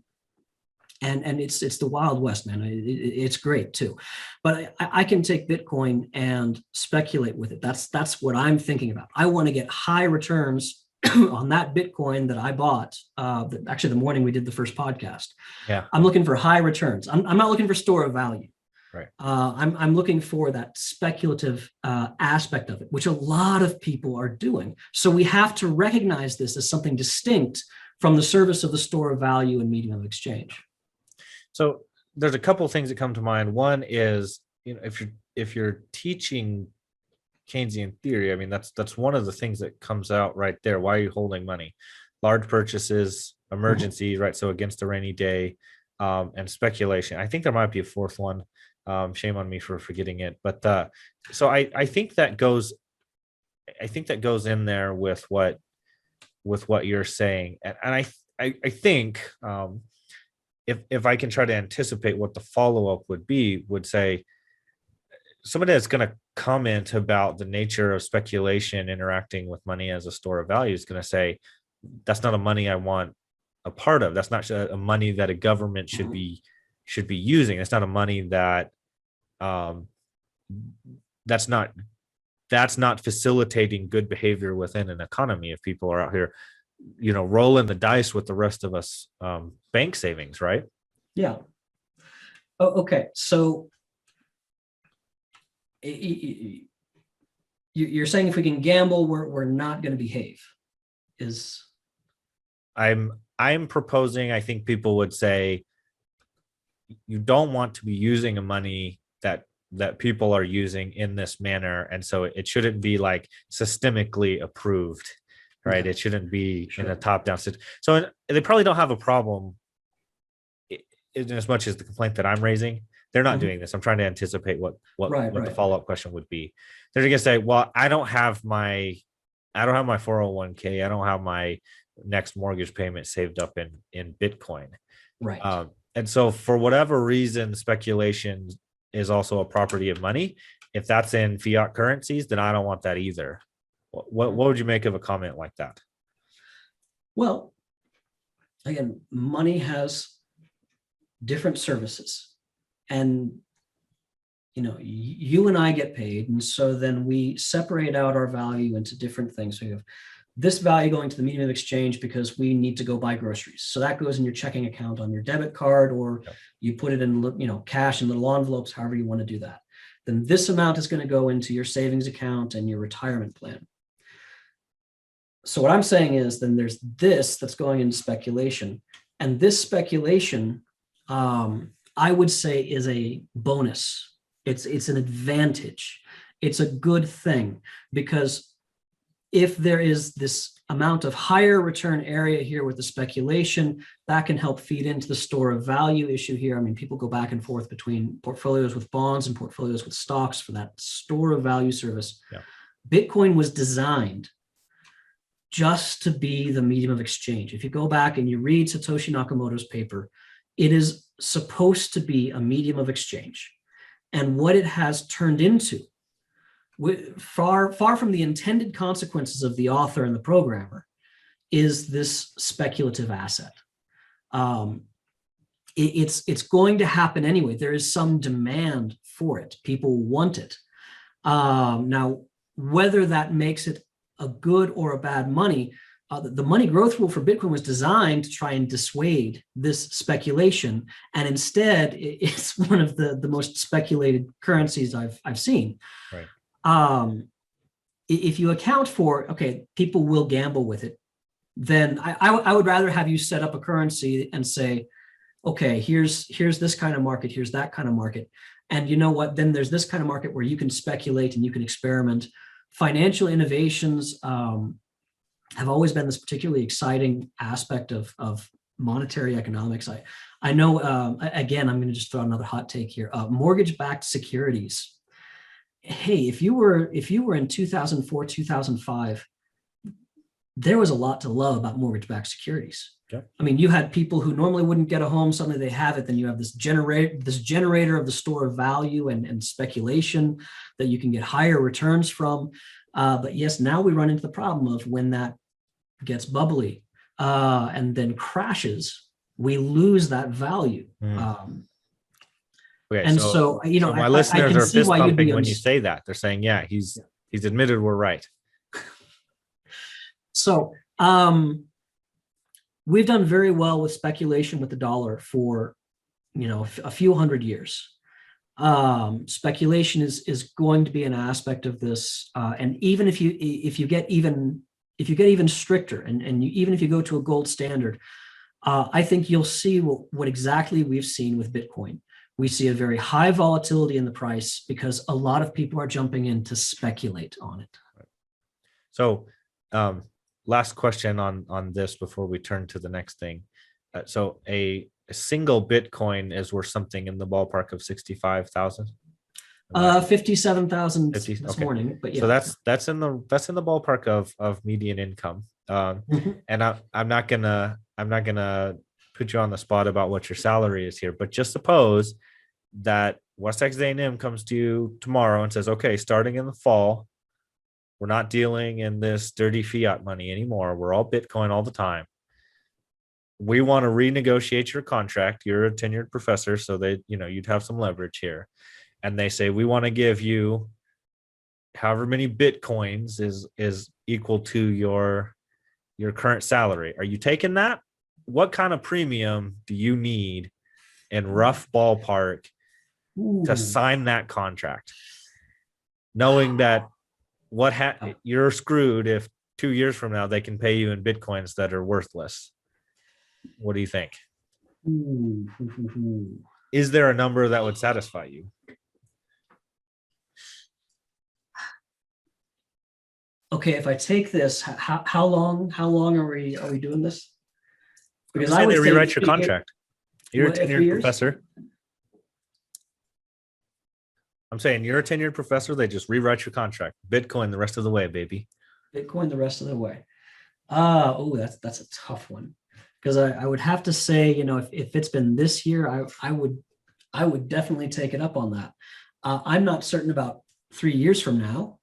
and it's the Wild West, man. It's great too, but I can take Bitcoin and speculate with it. That's what I'm thinking about. I want to get high returns on that Bitcoin that I bought, actually the morning we did the first podcast, Yeah. I'm looking for high returns. I'm not looking for store of value. Right. I'm looking for that speculative aspect of it, which a lot of people are doing. So we have to recognize this as something distinct from the service of the store of value and medium of exchange. So there's a couple of things that come to mind. One is, if you're teaching Keynesian theory, I mean, that's one of the things that comes out right there. Why are you holding money? Large purchases, emergency, right? So against a rainy day, and speculation. I think there might be a fourth one. Shame on me for forgetting it. But so I think that goes in there with what you're saying. And I think if I can try to anticipate what the follow-up would say, somebody that's going to comment about the nature of speculation interacting with money as a store of value is going to say, that's not a money I want a part of. That's not a money that a government should be using. It's not a money that that's not facilitating good behavior within an economy if people are out here, rolling the dice with the rest of us bank savings, right? Yeah. Oh, okay. So you're saying if we can gamble, we're not going to behave. I'm proposing, I think people would say, you don't want to be using a money that people are using in this manner, and so it shouldn't be like systemically approved, right? Yeah. It shouldn't be in a top-down system. So they probably don't have a problem in as much as the complaint that I'm raising. They're not doing this. I'm trying to anticipate what the follow-up question would be. They're going to say, well, I don't have my 401k. I don't have my next mortgage payment saved up in Bitcoin. Right. And so for whatever reason, speculation is also a property of money. If that's in fiat currencies, then I don't want that either. What would you make of a comment like that? Well, again, money has different services, and you and I get paid, and so then we separate out our value into different things. So you have this value going to the medium of exchange because we need to go buy groceries. So that goes in your checking account on your debit card, or you put it in, cash in little envelopes, however you want to do that. Then this amount is going to go into your savings account and your retirement plan. So what I'm saying is then there's this that's going into speculation, and this speculation, I would say, is a bonus. It's an advantage. It's a good thing, because if there is this amount of higher return area here with the speculation, that can help feed into the store of value issue here. I mean, people go back and forth between portfolios with bonds and portfolios with stocks for that store of value service. Yeah. Bitcoin was designed just to be the medium of exchange. If you go back and you read Satoshi Nakamoto's paper, it is supposed to be a medium of exchange. And what it has turned into, far from the intended consequences of the author and the programmer, is this speculative asset. It's going to happen anyway. There is some demand for it. People want it. Now, whether that makes it a good or a bad money, the money growth rule for Bitcoin was designed to try and dissuade this speculation, and instead it's one of the most speculated currencies I've seen. Right. If you account for, people will gamble with it, then I would rather have you set up a currency and say, okay, here's this kind of market, here's that kind of market, and you know what? Then there's this kind of market where you can speculate and you can experiment. Financial innovations have always been this particularly exciting aspect of monetary economics. I know, again, I'm going to just throw another hot take here. Mortgage-backed securities. Hey, if you were in 2004, 2005, there was a lot to love about mortgage-backed securities. Okay. I mean, you had people who normally wouldn't get a home, suddenly they have it. Then you have this generator of the store of value and speculation that you can get higher returns from. But yes, now we run into the problem of when that gets bubbly and then crashes, we lose that value. Okay, and so my listeners are fist pumping when you say that. They're saying, yeah, he's admitted we're right. So We've done very well with speculation with the dollar for, a few hundred years. Speculation is going to be an aspect of this, and even if you get even stricter, and even if you go to a gold standard, I think you'll see what exactly we've seen with Bitcoin. We see a very high volatility in the price because a lot of people are jumping in to speculate on it. So, last question on this before we turn to the next thing. So a single Bitcoin is worth something in the ballpark of 65,000. 57,000 this morning, but yeah. So that's in the ballpark of median income. And I'm not gonna put you on the spot about what your salary is here, but just suppose that West Texas A&M comes to you tomorrow and says, okay, starting in the fall, we're not dealing in this dirty fiat money anymore. We're all Bitcoin all the time. We want to renegotiate your contract. You're a tenured professor, so you'd have some leverage here. And they say, we want to give you however many Bitcoins is equal to your current salary. Are you taking that? What kind of premium do you need in rough ballpark to sign that contract? Knowing that you're screwed if 2 years from now they can pay you in Bitcoins that are worthless. What do you think? Is there a number that would satisfy you? Okay, if I take this, how long are we doing this? Because I would rewrite your contract. You're a tenured professor. I'm saying you're a tenured professor. They just rewrite your contract. Bitcoin the rest of the way, baby. Bitcoin the rest of the way. That's a tough one, because I would have to say, if it's been this year, I would definitely take it up on that. I'm not certain about 3 years from now.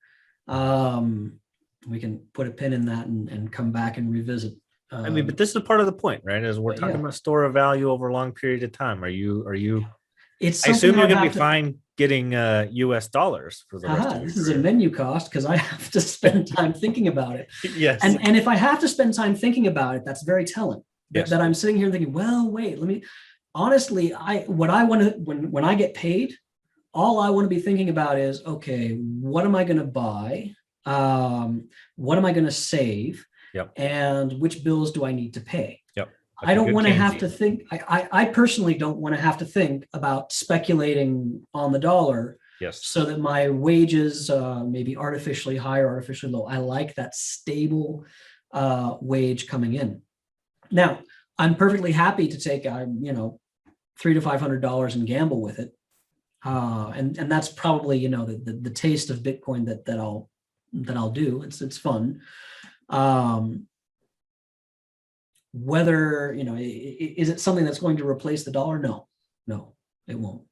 We can put a pin in that and come back and revisit. But this is part of the point, right? Is we're talking about store of value over a long period of time. Are you? I assume you're going to be fine getting US dollars for the rest of your This is a menu cost because I have to spend time thinking about it. Yes. And if I have to spend time thinking about it, that's very telling. Yes. That I'm sitting here thinking, well, wait, honestly, when I get paid, all I want to be thinking about is, okay, what am I going to buy? What am I going to save? Yep. And which bills do I need to pay? Yep. I don't want to have to think. I personally don't want to have to think about speculating on the dollar. Yes. So that my wages may be artificially high or artificially low. I like that stable wage coming in. Now, I'm perfectly happy to take $300 to $500 and gamble with it, and that's probably the taste of Bitcoin that I'll do. It's fun. Whether is it something that's going to replace the dollar? No, it won't.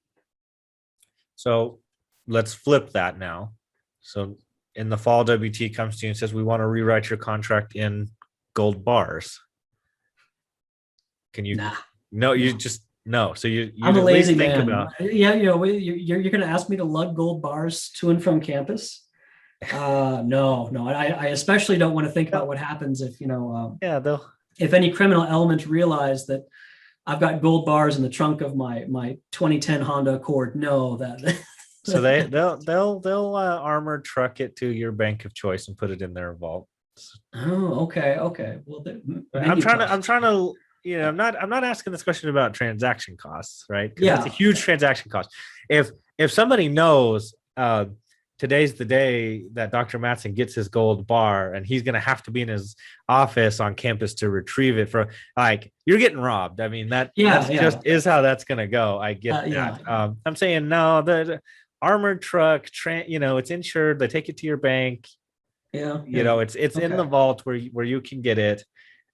So let's flip that now. So in the fall, WT comes to you and says, we want to rewrite your contract in gold bars. Can you? Nah. No, you just no. So you I'm a lazy man. Yeah, you're going to ask me to lug gold bars to and from campus. No. I especially don't want to think about what happens if if any criminal element realize that I've got gold bars in the trunk of my 2010 Honda Accord. No, that. So they'll armored truck it to your bank of choice and put it in their vault. Oh, okay. Well, I'm trying to. I'm not asking this question about transaction costs, right? Yeah, that's a huge transaction cost. If somebody knows today's the day that Dr. Mattson gets his gold bar and he's going to have to be in his office on campus to retrieve it you're getting robbed. I mean, just is how that's going to go. I get that. Yeah. I'm saying, no, the armored truck, it's insured. They take it to your bank. Yeah. It's okay. In the vault where you can get it.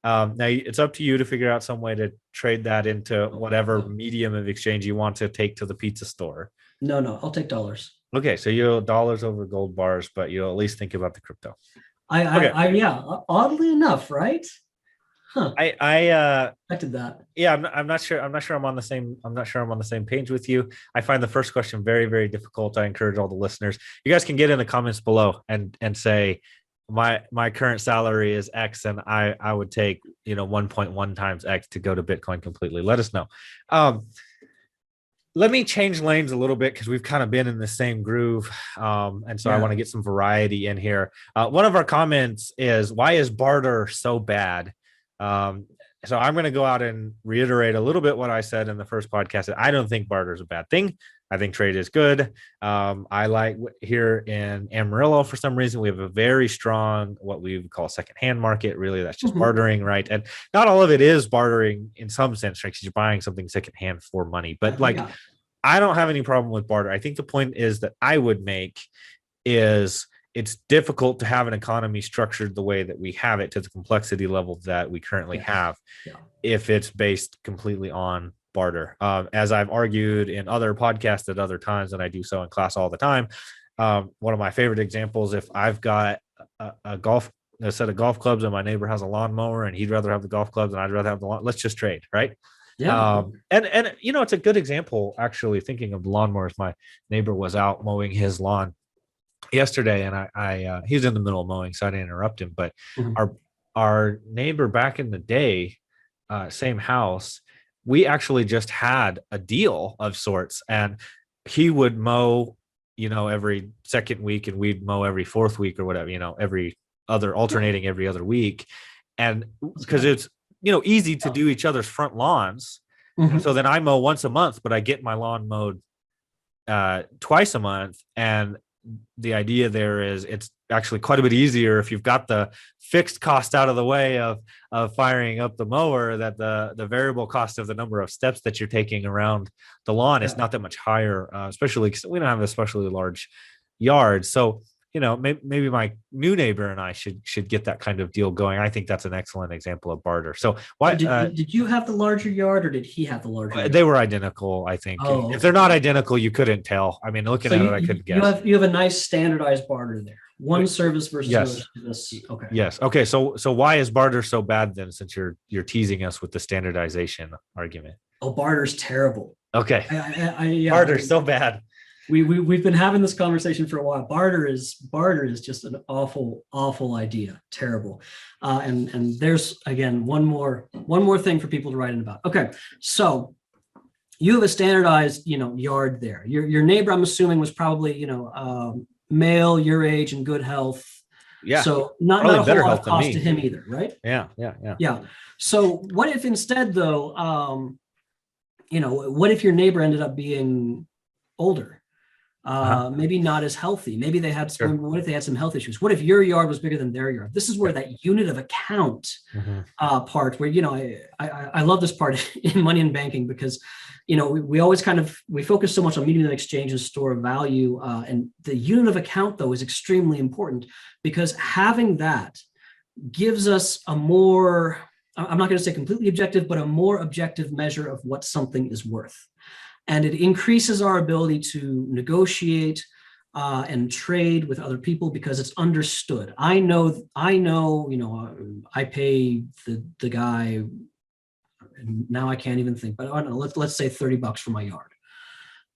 Now it's up to you to figure out some way to trade that into whatever medium of exchange you want to take to the pizza store. No, I'll take dollars. Okay, so you'll dollars over gold bars, but you'll at least think about the crypto. Oddly enough, right? Huh. I expected that. Yeah, I'm not sure I'm on the same page with you. I find the first question very, very difficult. I encourage all the listeners. You guys can get in the comments below and say, my current salary is X, and I would take 1.1 times X to go to Bitcoin completely. Let us know. Let me change lanes a little bit because we've kind of been in the same groove. And so I want to get some variety in here. One of our comments is, why is barter so bad? So I'm going to go out and reiterate a little bit what I said in the first podcast. I don't think barter is a bad thing. I think trade is good. I like here in Amarillo, for some reason, we have a very strong, what we would call secondhand market. Really, that's just bartering, right? And not all of it is bartering in some sense, right? Because you're buying something secondhand for money. But I don't have any problem with barter. I think the point is that I would make is it's difficult to have an economy structured the way that we have it, to the complexity level that we currently have, if it's based completely on barter. As I've argued in other podcasts at other times, and I do so in class all the time, one of my favorite examples, if I've got a set of golf clubs and my neighbor has a lawnmower and he'd rather have the golf clubs and I'd rather have the lawn, let's just trade, right? And it's a good example, actually, thinking of the lawnmowers. My neighbor was out mowing his lawn yesterday, and I he's in the middle of mowing, so I didn't interrupt him. But our neighbor back in the day, same house, we actually just had a deal of sorts, and he would mow, every second week, and we'd mow every fourth week or whatever, alternating every other week. And because it's, easy to do each other's front lawns. So then I mow once a month, but I get my lawn mowed twice a month. And the idea there is it's actually quite a bit easier if you've got the fixed cost out of the way of firing up the mower, that the variable cost of the number of steps that you're taking around the lawn is not that much higher, especially because we don't have especially large yards. So, maybe my new neighbor and I should get that kind of deal going. I think that's an excellent example of barter. So why did you have the larger yard, or did he have the larger yard? They were identical, I think. If they're not identical, you couldn't tell. I mean, looking at it, I couldn't guess. You have a nice standardized barter there. One service versus another. Okay. Yes. Okay. So why is barter so bad then, since you're teasing us with the standardization argument? Oh, barter's terrible. Okay. Barter's so bad. We've been having this conversation for a while. Barter is just an awful idea. Terrible. And there's, again, one more thing for people to write in about. Okay. So you have a standardized, yard there. Your neighbor, I'm assuming, was probably, male, your age, and good health. Yeah. So not a whole lot of cost to him either, right? Yeah. So what if instead, though, what if your neighbor ended up being older? Maybe not as healthy. Maybe they had some, what if they had some health issues? What if your yard was bigger than their yard? This is where that unit of account part, where, I love this part in money and banking, because, we always we focus so much on medium of exchange and store of value. And the unit of account, though, is extremely important, because having that gives us a more, I'm not going to say completely objective, but a more objective measure of what something is worth. And it increases our ability to negotiate and trade with other people, because it's understood. I know, I pay the guy, now I can't even think, but I don't know, let's say $30 for my yard.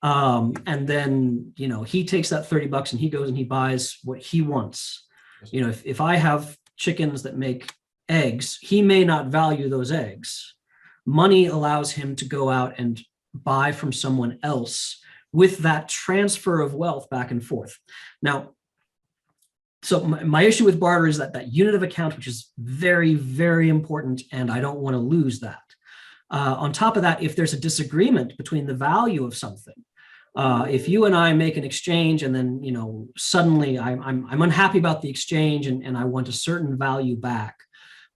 And then, he takes that $30 and he goes and he buys what he wants. If I have chickens that make eggs, he may not value those eggs. Money allows him to go out and buy from someone else, with that transfer of wealth back and forth. Now, so my issue with barter is that unit of account, which is very, very important, and I don't want to lose that. On top of that, if there's a disagreement between the value of something, if you and I make an exchange and then, suddenly I'm unhappy about the exchange and I want a certain value back.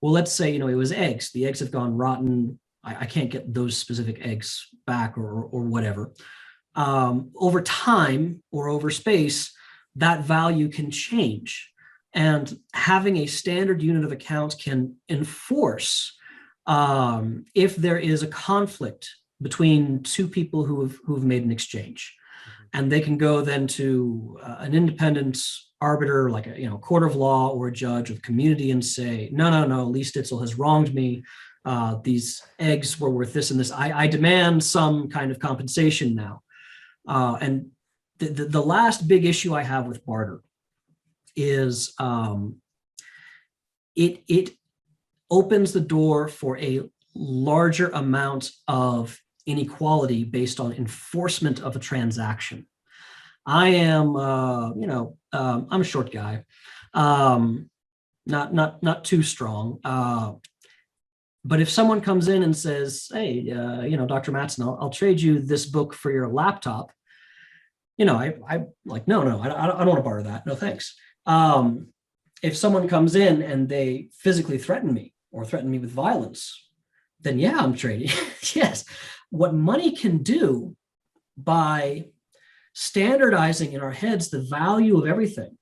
Well, let's say, it was eggs. The eggs have gone rotten. I can't get those specific eggs back or whatever. Over time or over space, that value can change. And having a standard unit of account can enforce if there is a conflict between two people who have made an exchange. And they can go then to an independent arbiter, like a court of law or a judge of community, and say, no, Lee Stitzel has wronged me. These eggs were worth this and this. I demand some kind of compensation now. And the last big issue I have with barter is it opens the door for a larger amount of inequality based on enforcement of a transaction. I am, I'm a short guy, not too strong. But if someone comes in and says, "Hey, Dr. Mattson, I'll trade you this book for your laptop," I like, no, I don't want to barter that. No, thanks. If someone comes in and they physically threaten me or threaten me with violence, then yeah, I'm trading. Yes. What money can do by standardizing in our heads the value of everything,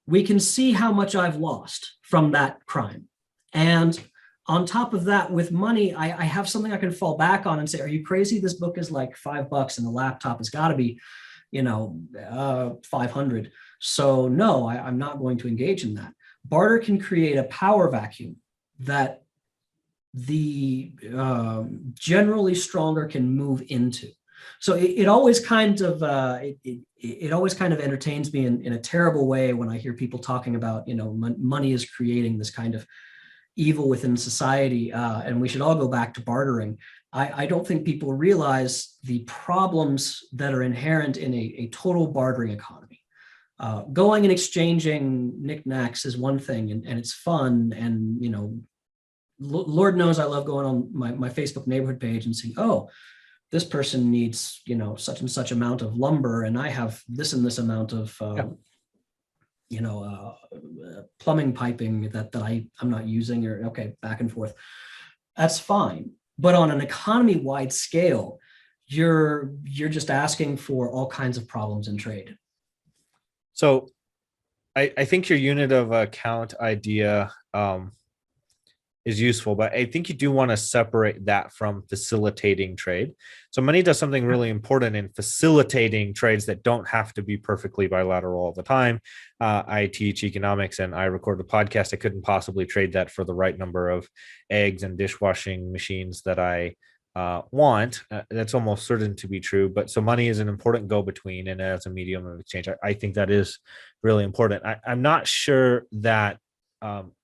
we can see how much I've lost from that crime. And on top of that, with money, I have something I can fall back on and say, are you crazy? This book is like $5 and the laptop has got to be, 500. So no, I'm not going to engage in that. Barter can create a power vacuum that the generally stronger can move into. So it always kind of it always kind of entertains me in a terrible way when I hear people talking about, money is creating this kind of evil within society, and we should all go back to bartering. I don't think people realize the problems that are inherent in a total bartering economy. Going and exchanging knickknacks is one thing, and it's fun, and Lord knows I love going on my Facebook neighborhood page and seeing, oh, this person needs such and such amount of lumber, and I have this and this amount of plumbing piping that I'm not using, or okay, back and forth. That's fine. But on an economy-wide scale, you're just asking for all kinds of problems in trade. So I think your unit of account idea is useful, but I think you do want to separate that from facilitating trade. So money does something really important in facilitating trades that don't have to be perfectly bilateral all the time. I teach economics and I record a podcast. I couldn't possibly trade that for the right number of eggs and dishwashing machines that I want. That's almost certain to be true. But so money is an important go-between, and as a medium of exchange, I think that is really important. I'm not sure that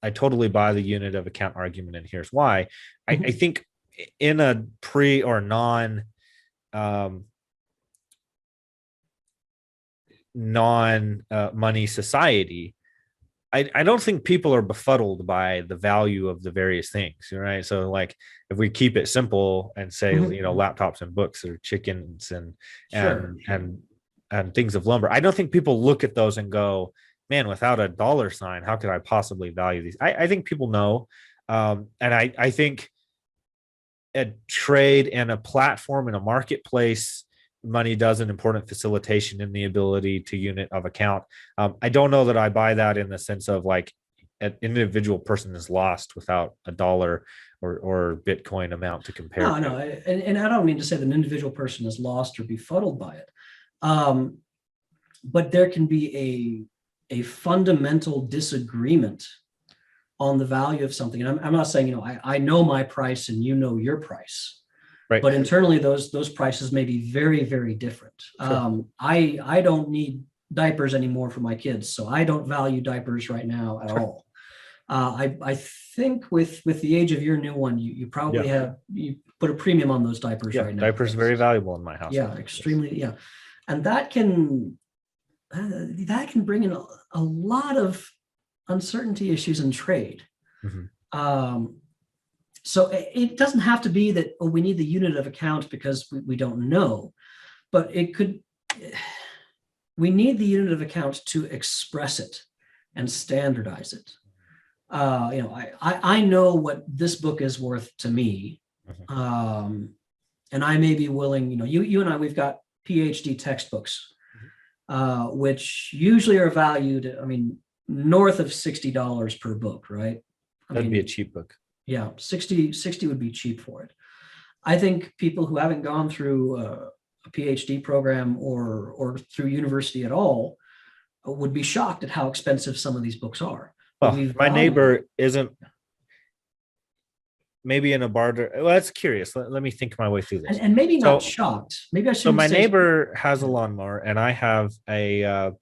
I totally buy the unit of account argument, and here's why. I think in a pre or non money society, I don't think people are befuddled by the value of the various things, right? So like if we keep it simple and say, laptops and books or chickens and things of lumber, I don't think people look at those and go, man, without a dollar sign, how could I possibly value these? I think people know. And I think a trade and a platform and a marketplace, money does an important facilitation in the ability to unit of account. I don't know that I buy that in the sense of like an individual person is lost without a dollar or Bitcoin amount to compare. No, and I don't mean to say that an individual person is lost or befuddled by it. But there can be a fundamental disagreement on the value of something. And I'm not saying, I know my price and you know your price, right? But internally those prices may be very, very different. Sure. I don't need diapers anymore for my kids, so I don't value diapers right now at all. I think with the age of your new one, you probably you put a premium on those diapers right now. Diapers are very valuable in my house. Yeah, extremely. Yeah. And that can bring in a lot of uncertainty issues in trade. So it doesn't have to be that, we need the unit of account because we don't know, but we need the unit of account to express it and standardize it. I know what this book is worth to me. And I may be willing, you and I, we've got PhD textbooks, which usually are valued, north of $60 per book, right? That'd be a cheap book. Yeah, 60 would be cheap for it. I think people who haven't gone through a PhD program or through university at all would be shocked at how expensive some of these books are. Well, my neighbor isn't maybe in a barter. Well, that's curious. Let me think my way through this. And maybe not shocked. Maybe I should. So my neighbor has a lawnmower, and I have a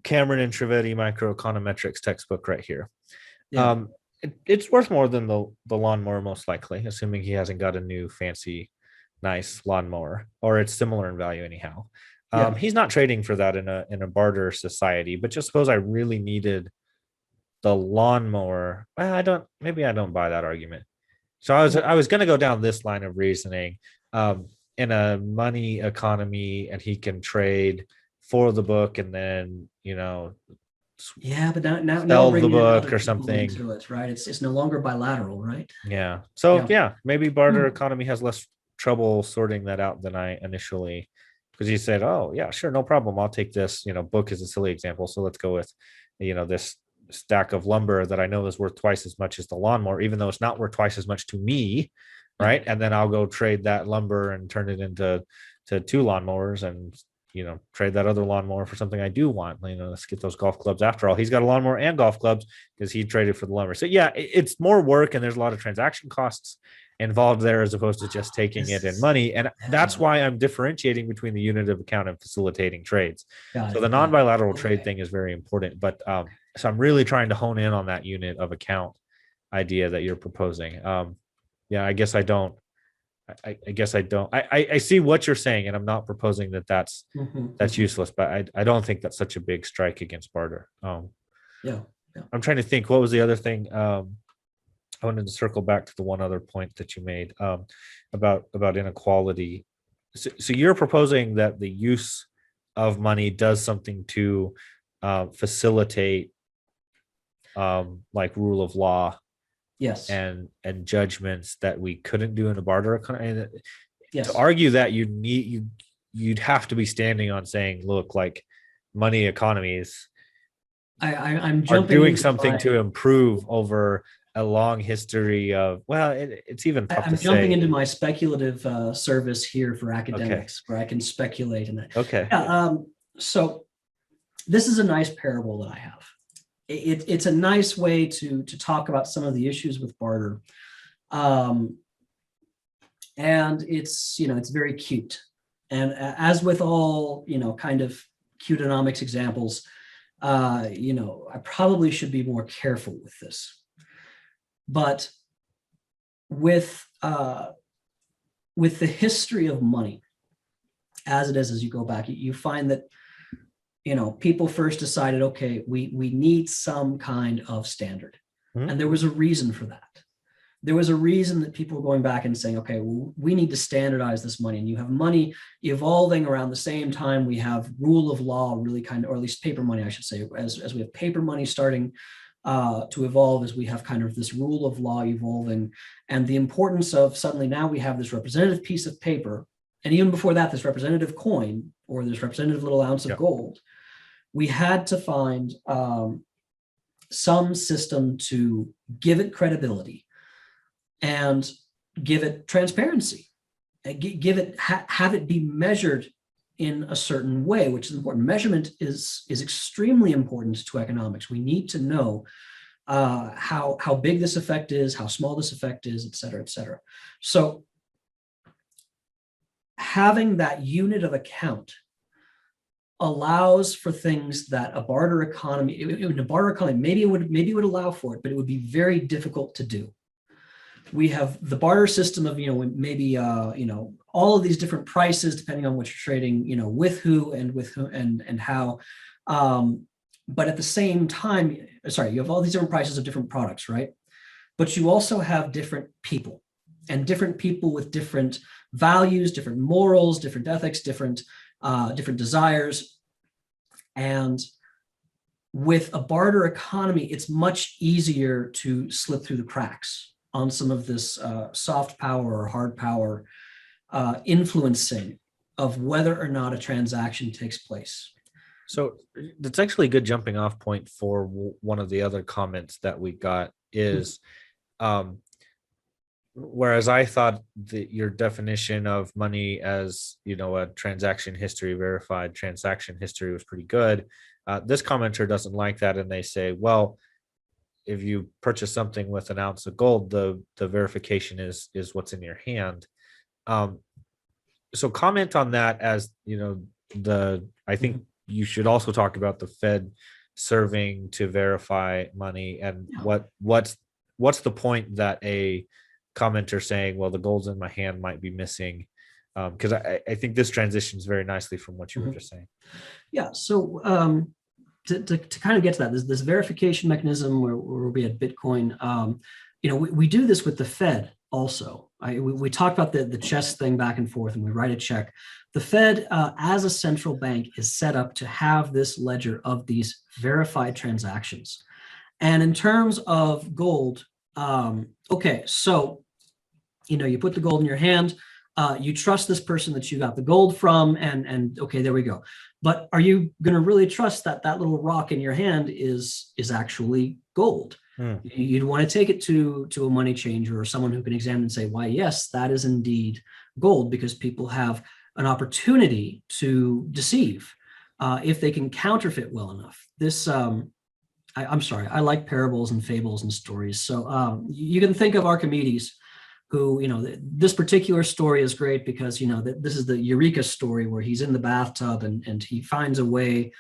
Cameron and Trivedi microeconometrics textbook right here. Yeah. it's worth more than the lawnmower, most likely, assuming he hasn't got a new fancy, nice lawnmower, or it's similar in value anyhow. Yeah. He's not trading for that in a barter society. But just suppose I really needed the lawnmower. Well, maybe I don't buy that argument. So I was going to go down this line of reasoning. In a money economy, and he can trade for the book, and then Yeah, but now we're sell the bringing in other book or people something. into it, right? It's no longer bilateral, right? Yeah. So Yeah. yeah, maybe barter Hmm. economy has less trouble sorting that out than I initially, because he said, "Oh yeah, sure, no problem. I'll take this." Book is a silly example, so let's go with, this stack of lumber that I know is worth twice as much as the lawnmower, even though it's not worth twice as much to me, Yeah. right? And then I'll go trade that lumber and turn it into two lawnmowers, and trade that other lawnmower for something I do want. Let's get those golf clubs. After all, he's got a lawnmower and golf clubs because he traded for the lumber. So yeah, it's more work, and there's a lot of transaction costs involved there, as opposed to just taking it in money. And that's why I'm differentiating between the unit of account and facilitating trades. So the non-bilateral trade thing is very important. But so I'm really trying to hone in on that unit of account idea that you're proposing. Yeah, I guess I don't. I guess I don't. I see what you're saying, and I'm not proposing that that's useless, but I don't think that's such a big strike against barter. Yeah. I'm trying to think. What was the other thing? I wanted to circle back to the one other point that you made, about inequality. So you're proposing that the use of money does something to facilitate, like, rule of law. Yes. And judgments that we couldn't do in a barter economy. Yes. To argue that, you'd have to be standing on saying, look, like, money economies I'm are jumping doing into something to improve over a long history of, well, it's even tough I'm to jumping say. into my speculative service here for academics, where I can speculate in that. Okay. Yeah. So this is a nice parable that I have. It's a nice way to talk about some of the issues with barter. And it's very cute. And as with all, kind of cuteonomics examples, I probably should be more careful with this. But with the history of money, as it is, as you go back, you find that people first decided, okay, we need some kind of standard. Mhm. And there was a reason for that. There was a reason that people were going back and saying, okay, well, we need to standardize this money. And you have money evolving around the same time we have rule of law really kind of, or at least paper money, I should say, as we have paper money starting to evolve, as we have kind of this rule of law evolving, and the importance of suddenly now we have this representative piece of paper. And even before that, this representative coin or this representative little ounce of gold. We had to find some system to give it credibility and give it transparency, and have it be measured in a certain way, which is important. Measurement is extremely important to economics. We need to know how big this effect is, how small this effect is, et cetera, et cetera. So having that unit of account allows for things that a barter economy, maybe it would allow for it, but it would be very difficult to do. We have the barter system of, maybe, all of these different prices, depending on what you're trading, with who and how. But at the same time, you have all these different prices of different products, right? But you also have different people, and different people with different values, different morals, different ethics, different desires. And with a barter economy, it's much easier to slip through the cracks on some of this soft power or hard power influencing of whether or not a transaction takes place. So that's actually a good jumping off point for one of the other comments that we got is, whereas I thought that your definition of money as, a transaction history, verified transaction history, was pretty good. This commenter doesn't like that, and they say, well, if you purchase something with an ounce of gold, the verification is what's in your hand. So comment on that, as I think you should also talk about the Fed serving to verify money, and what's what's the point that a commenter saying, well, the gold's in my hand might be missing? Because I think this transitions very nicely from what you were just saying. Yeah. So to kind of get to that, this verification mechanism where we had Bitcoin, we do this with the Fed also. We talk about the chess thing back and forth, and we write a check. The Fed, as a central bank, is set up to have this ledger of these verified transactions. And in terms of gold, okay, so you put the gold in your hand, you trust this person that you got the gold from, and okay, there we go. But are you going to really trust that little rock in your hand is actually gold? You'd want to take it to a money changer or someone who can examine and say, why, yes, that is indeed gold, because people have an opportunity to deceive if they can counterfeit well enough. This, I'm sorry, I like parables and fables and stories. So you can think of Archimedes, who, this particular story is great because, this is the Eureka story where he's in the bathtub and he finds a way,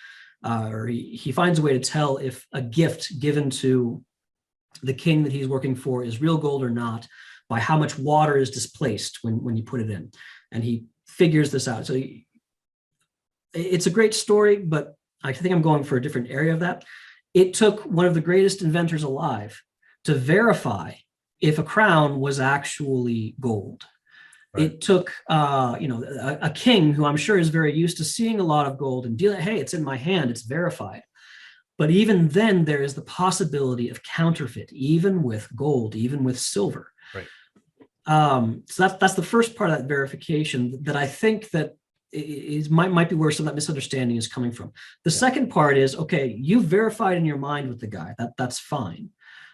or he finds a way to tell if a gift given to the king that he's working for is real gold or not by how much water is displaced when you put it in. And he figures this out. So it's a great story, but I think I'm going for a different area of that. It took one of the greatest inventors alive to verify if a crown was actually gold. Right. It took, a king who I'm sure is very used to seeing a lot of gold and dealing, hey, it's in my hand, it's verified. But even then, there is the possibility of counterfeit, even with gold, even with silver. Right. So that's the first part of that verification that I think that might be where some of that misunderstanding is coming from. The second part is, okay, you've verified in your mind with the guy, that's fine.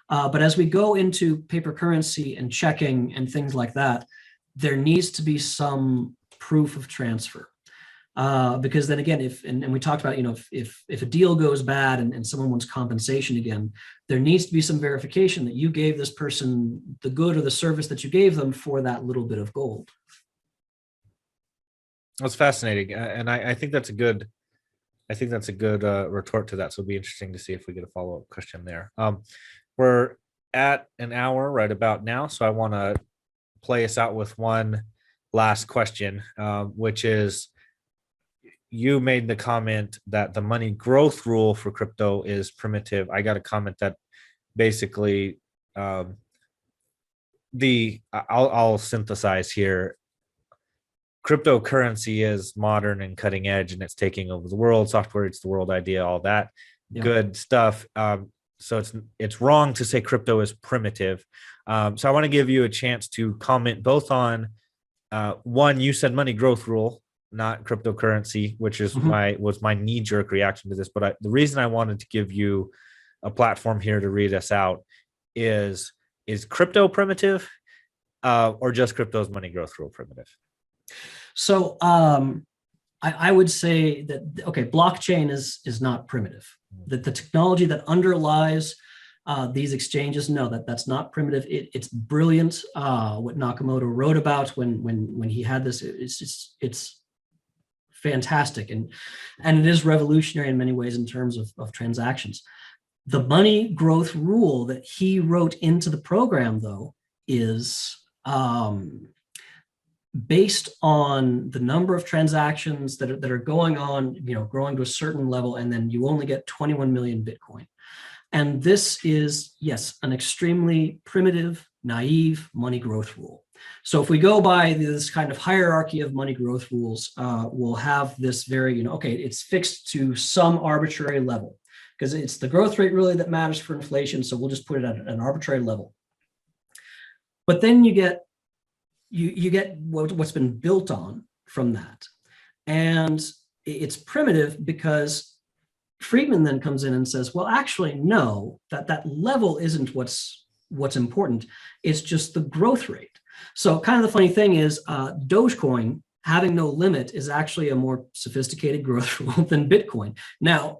But as we go into paper currency and checking and things like that, there needs to be some proof of transfer. Because then again, and we talked about, if a deal goes bad and someone wants compensation again, there needs to be some verification that you gave this person the good or the service that you gave them for that little bit of gold. That's fascinating. And I think that's a good, retort to that. So it'll be interesting to see if we get a follow-up question there. We're at an hour right about now. So I want to play us out with one last question, which is, you made the comment that the money growth rule for crypto is primitive. I got a comment that basically I'll synthesize here. Cryptocurrency is modern and cutting edge, and it's taking over the world. Software eats the world idea, all that good stuff. So it's wrong to say crypto is primitive. So I want to give you a chance to comment both on one, you said money growth rule, not cryptocurrency, which is was my knee-jerk reaction to this. But the reason I wanted to give you a platform here to read us out is crypto primitive, or just crypto's money growth rule primitive? So I would say that, okay, blockchain is not primitive. That the technology that underlies these exchanges, no, that's not primitive. It's brilliant. What Nakamoto wrote about when he had this, it's fantastic, and it is revolutionary in many ways in terms of transactions. The money growth rule that he wrote into the program, though, is based on the number of transactions that are going on, growing to a certain level, and then you only get 21 million Bitcoin. And this is, yes, an extremely primitive, naive money growth rule. So if we go by this kind of hierarchy of money growth rules, we'll have this very, okay, it's fixed to some arbitrary level, because it's the growth rate really that matters for inflation. So we'll just put it at an arbitrary level. But then you get what's been built on from that. And it's primitive because Friedman then comes in and says, well, actually, no, that level isn't what's important. It's just the growth rate. So kind of the funny thing is Dogecoin having no limit is actually a more sophisticated growth rule than Bitcoin. Now,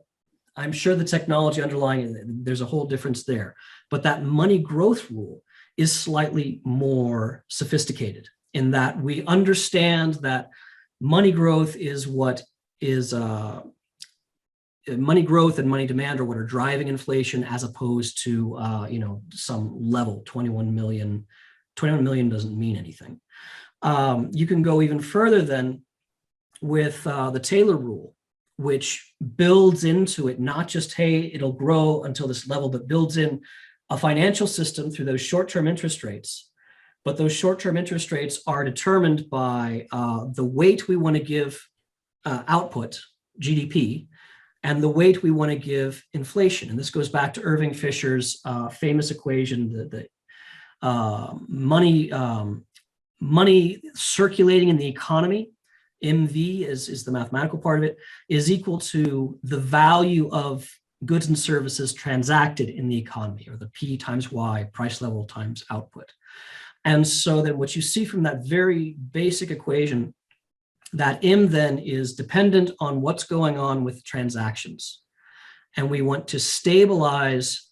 I'm sure the technology underlying it, there's a whole difference there, but that money growth rule is slightly more sophisticated in that we understand that money growth is what is money growth and money demand are what are driving inflation, as opposed to some level. 21 million doesn't mean anything. You can go even further then with the Taylor rule, which builds into it not just, hey, it'll grow until this level, but builds in a financial system through those short-term interest rates. But those short-term interest rates are determined by the weight we want to give output, GDP, and the weight we want to give inflation. And this goes back to Irving Fisher's famous equation, the money circulating in the economy, MV is the mathematical part of it, is equal to the value of goods and services transacted in the economy, or the P times Y, price level times output. And so then what you see from that very basic equation, that M then is dependent on what's going on with transactions. And we want to stabilize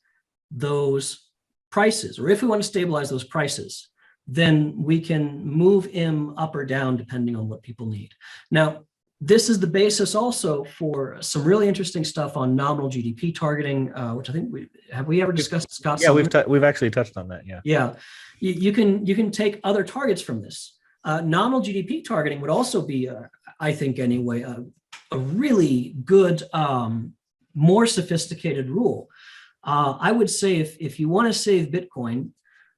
those prices, or if we want to stabilize those prices, then we can move M up or down depending on what people need. Now, this is the basis also for some really interesting stuff on nominal GDP targeting, which I think have we ever discussed, Scott? Yeah, we've actually touched on that. Yeah. Yeah, you can take other targets from this. Nominal GDP targeting would also be, I think anyway, a really good, more sophisticated rule. I would say if you want to save Bitcoin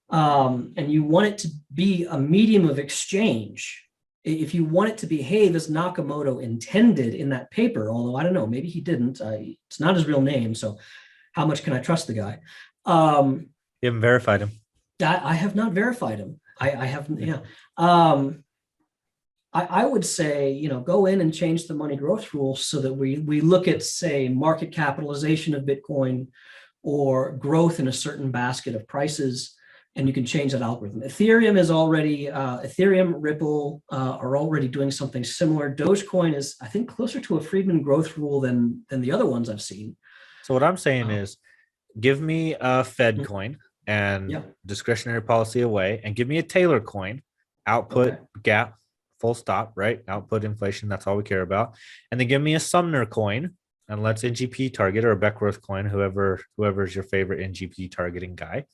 and you want it to be a medium of exchange, if you want it to be, hey, this Nakamoto intended in that paper, although I don't know, maybe he didn't, it's not his real name, so how much can I trust the guy? You haven't verified him. I have not verified him. I haven't, yeah. I would say, go in and change the money growth rule so that we look at, say, market capitalization of Bitcoin or growth in a certain basket of prices, and you can change that algorithm. Ethereum is already, Ethereum, Ripple are already doing something similar. Dogecoin is, I think, closer to a Friedman growth rule than the other ones I've seen. So what I'm saying is, give me a Fed coin and discretionary policy away, and give me a Taylor coin, output, gap, full stop, right? Output, inflation, that's all we care about. And then give me a Sumner coin, and let's NGP target, or a Beckworth coin, whoever's your favorite NGP targeting guy.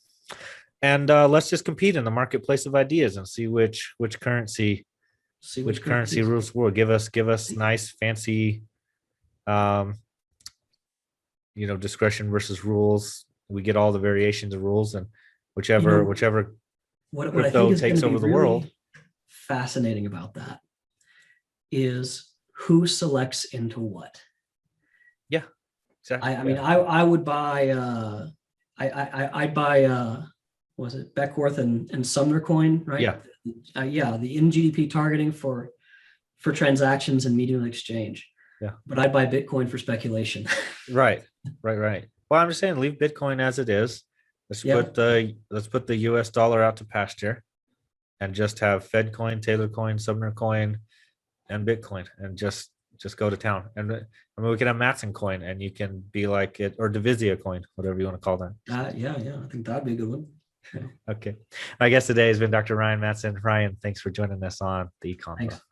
And let's just compete in the marketplace of ideas and see which currency rules the world. Give us nice, fancy, discretion versus rules. We get all the variations of rules, and whichever crypto takes over the world. Fascinating about that is who selects into what. Yeah, exactly. I mean, I would buy. I'd buy. Was it Beckworth and Sumner coin, right? Yeah. The NGDP targeting for transactions and medium of exchange. Yeah. But I'd buy Bitcoin for speculation. Right. Well, I'm just saying, leave Bitcoin as it is. Let's put the US dollar out to pasture, and just have Fed coin, Taylor coin, Sumner coin, and Bitcoin, and just go to town. And I mean, we can have Mattson coin, and you can be like it, or Divizia coin, whatever you want to call that. Yeah. I think that'd be a good one. Yeah. Okay. My guest today has been Dr. Ryan Mattson. Ryan, thanks for joining us on the Econ Buff.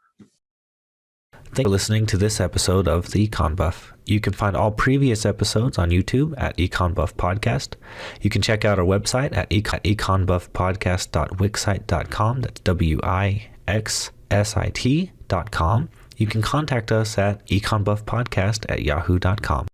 Thanks for listening to this episode of the Econ Buff. You can find all previous episodes on YouTube at Econ Buff Podcast. You can check out our website at econbuffpodcast.wixsite.com. That's WIXSIT.com. You can contact us at econbuffpodcast@yahoo.com.